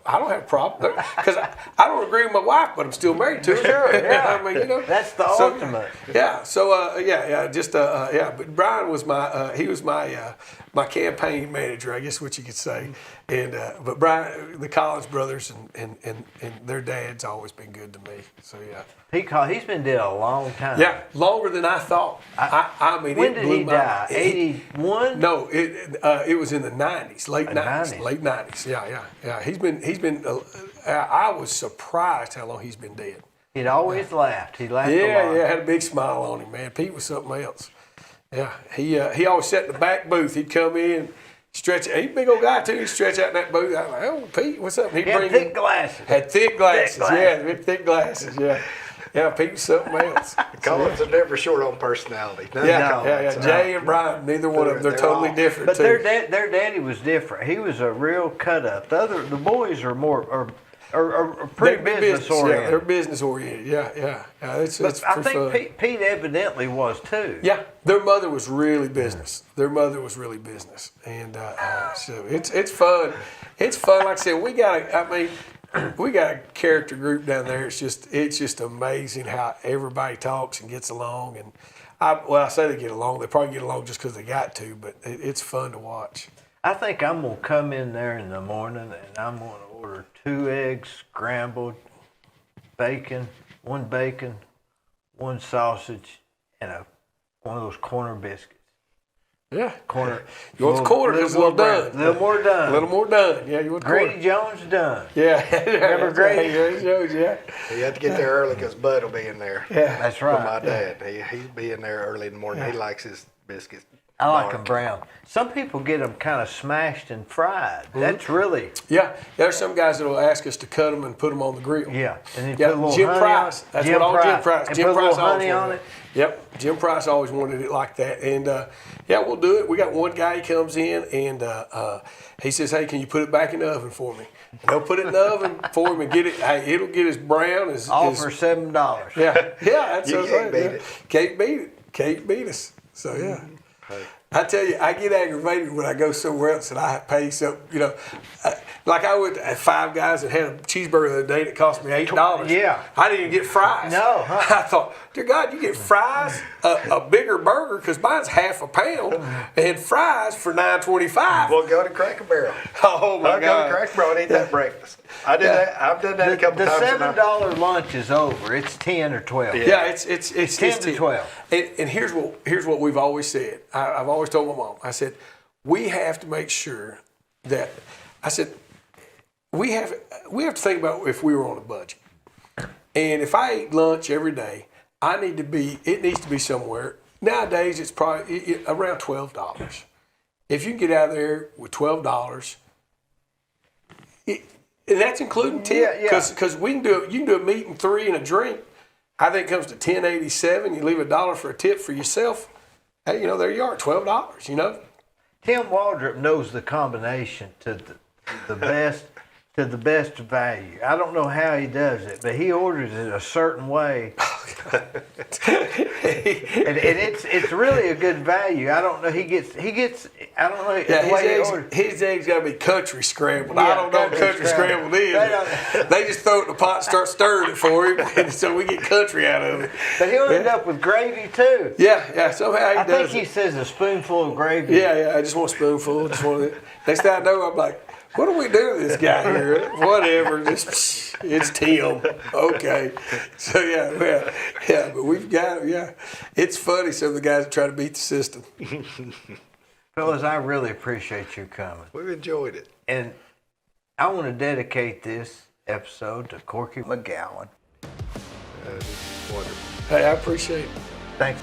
have a problem because I don't agree with my wife, but I'm still married to her. Sure, yeah. That's the ultimate. Yeah. So But Brian was my my campaign manager, I guess what you could say. And but Brian, the Collins brothers and their dad's always been good to me. So yeah. He's been dead a long time. Yeah, longer than I thought. I mean, when it did blew he my die? mind. 81? No, it was in the 90s, late 90s, 90s. late 90s. Yeah. He's been. I was surprised how long he's been dead. He'd always laughed. He laughed a lot. Yeah, had a big smile on him, man. Pete was something else. Yeah, he always sat in the back booth. He'd come in, stretch. He's a big old guy too. He'd stretch out in that booth. I'm like, oh, Pete, what's up? He'd He had bring thick in- glasses. Had thick glasses. Thick glasses. Yeah, thick glasses. Yeah. Yeah, Pete was something else. Collins are never short on personality. None of Yeah, Collins. yeah. Jay and Brian, neither one of them, they're They're totally all- different But too. their daddy was different. He was a real cut up. The boys are more are pretty They're business oriented. Yeah, they're business oriented. Yeah. It's But for I think fun. Pete evidently was too. Yeah, their mother was really business. And so it's fun. It's fun. Like I said, we got a character group down there. It's just amazing how everybody talks and gets along. And I say they get along. They probably get along just because they got to. But it's fun to watch. I think I'm gonna come in there in the morning and I'm gonna order 2 eggs scrambled, bacon, one sausage, and one of those corner biscuits. Yeah. Corner. You want the corner? It's a little done. A little more done. A little more done. Yeah, you want the corner. Grady Jones done. Yeah. Remember Grady? Yeah. You have to get there early because Bud will be in there. Yeah. That's For right. my dad. He'd be in there early in the morning. He likes his biscuits. I like them brown. Some people get them kind of smashed and fried. That's really, Yeah, there's some guys that will ask us to cut them and put them on the grill. yeah. And then Yeah, put a little Jim honey Price. on it. That's what all Jim Price. And Jim put a Price little honey always on wanted it. Yep, Jim Price always wanted it like that. And yeah, we'll do it. We got one guy, he comes in and he says, hey, can you put it back in the oven for me? And they'll put it in the oven for him and get it. Hey, it'll get as brown as. All for $7. Yeah, that's You what I'm can't saying. beat Yeah. it. Can't beat it. Can't beat us. So yeah. I tell you, I get aggravated when I go somewhere else and I pay some, like I went to Five Guys and had a cheeseburger the other day that cost me $8. Yeah. I didn't even get fries. No, huh? I thought, dear God, you get fries, a bigger burger, because mine's half a pound, and fries for $9.25. We'll go to Cracker Barrel. Oh my I'll go God. to Cracker Barrel and eat that breakfast. I did that. I've done that a couple The times. and I- $7 lunch is over. It's 10 or 12. Yeah, it's 10 to 12. And here's what we've always said. I've always told my mom. I said, we have to make sure that. I said, we have to think about if we were on a budget. And if I ate lunch every day, it needs to be somewhere. Nowadays, it's probably around $12. If you can get out of there with $12, and that's including tip, Yeah. because you can do a meat and 3 and a drink. I think it comes to $10.87. You leave $1 for a tip for yourself. Hey, there you are, $12. Tim Waldrop knows the combination to the best to the best value. I don't know how he does it, but he orders it a certain way, and it's really a good value. I don't know. He gets. I don't know Yeah, the way he orders. his eggs got to be country scrambled. Yeah, I don't know what country country scrambled is. They don't- They just throw it in the pot and start stirring it for him, and so we get country out of it. But he'll end up with gravy too. Yeah, somehow he I think does he it. says a spoonful of gravy. Yeah, I just want a spoonful. Just want it. Next thing I know, I'm like, what do we do to this guy here? Whatever, just it's Tim. Okay. So yeah, but we've got it's funny. Some of the guys are trying to beat the system. Fellas, I really appreciate you coming. We've enjoyed it. And I want to dedicate this episode to Corky McGowan. Wonderful. Hey, I appreciate it. Thanks.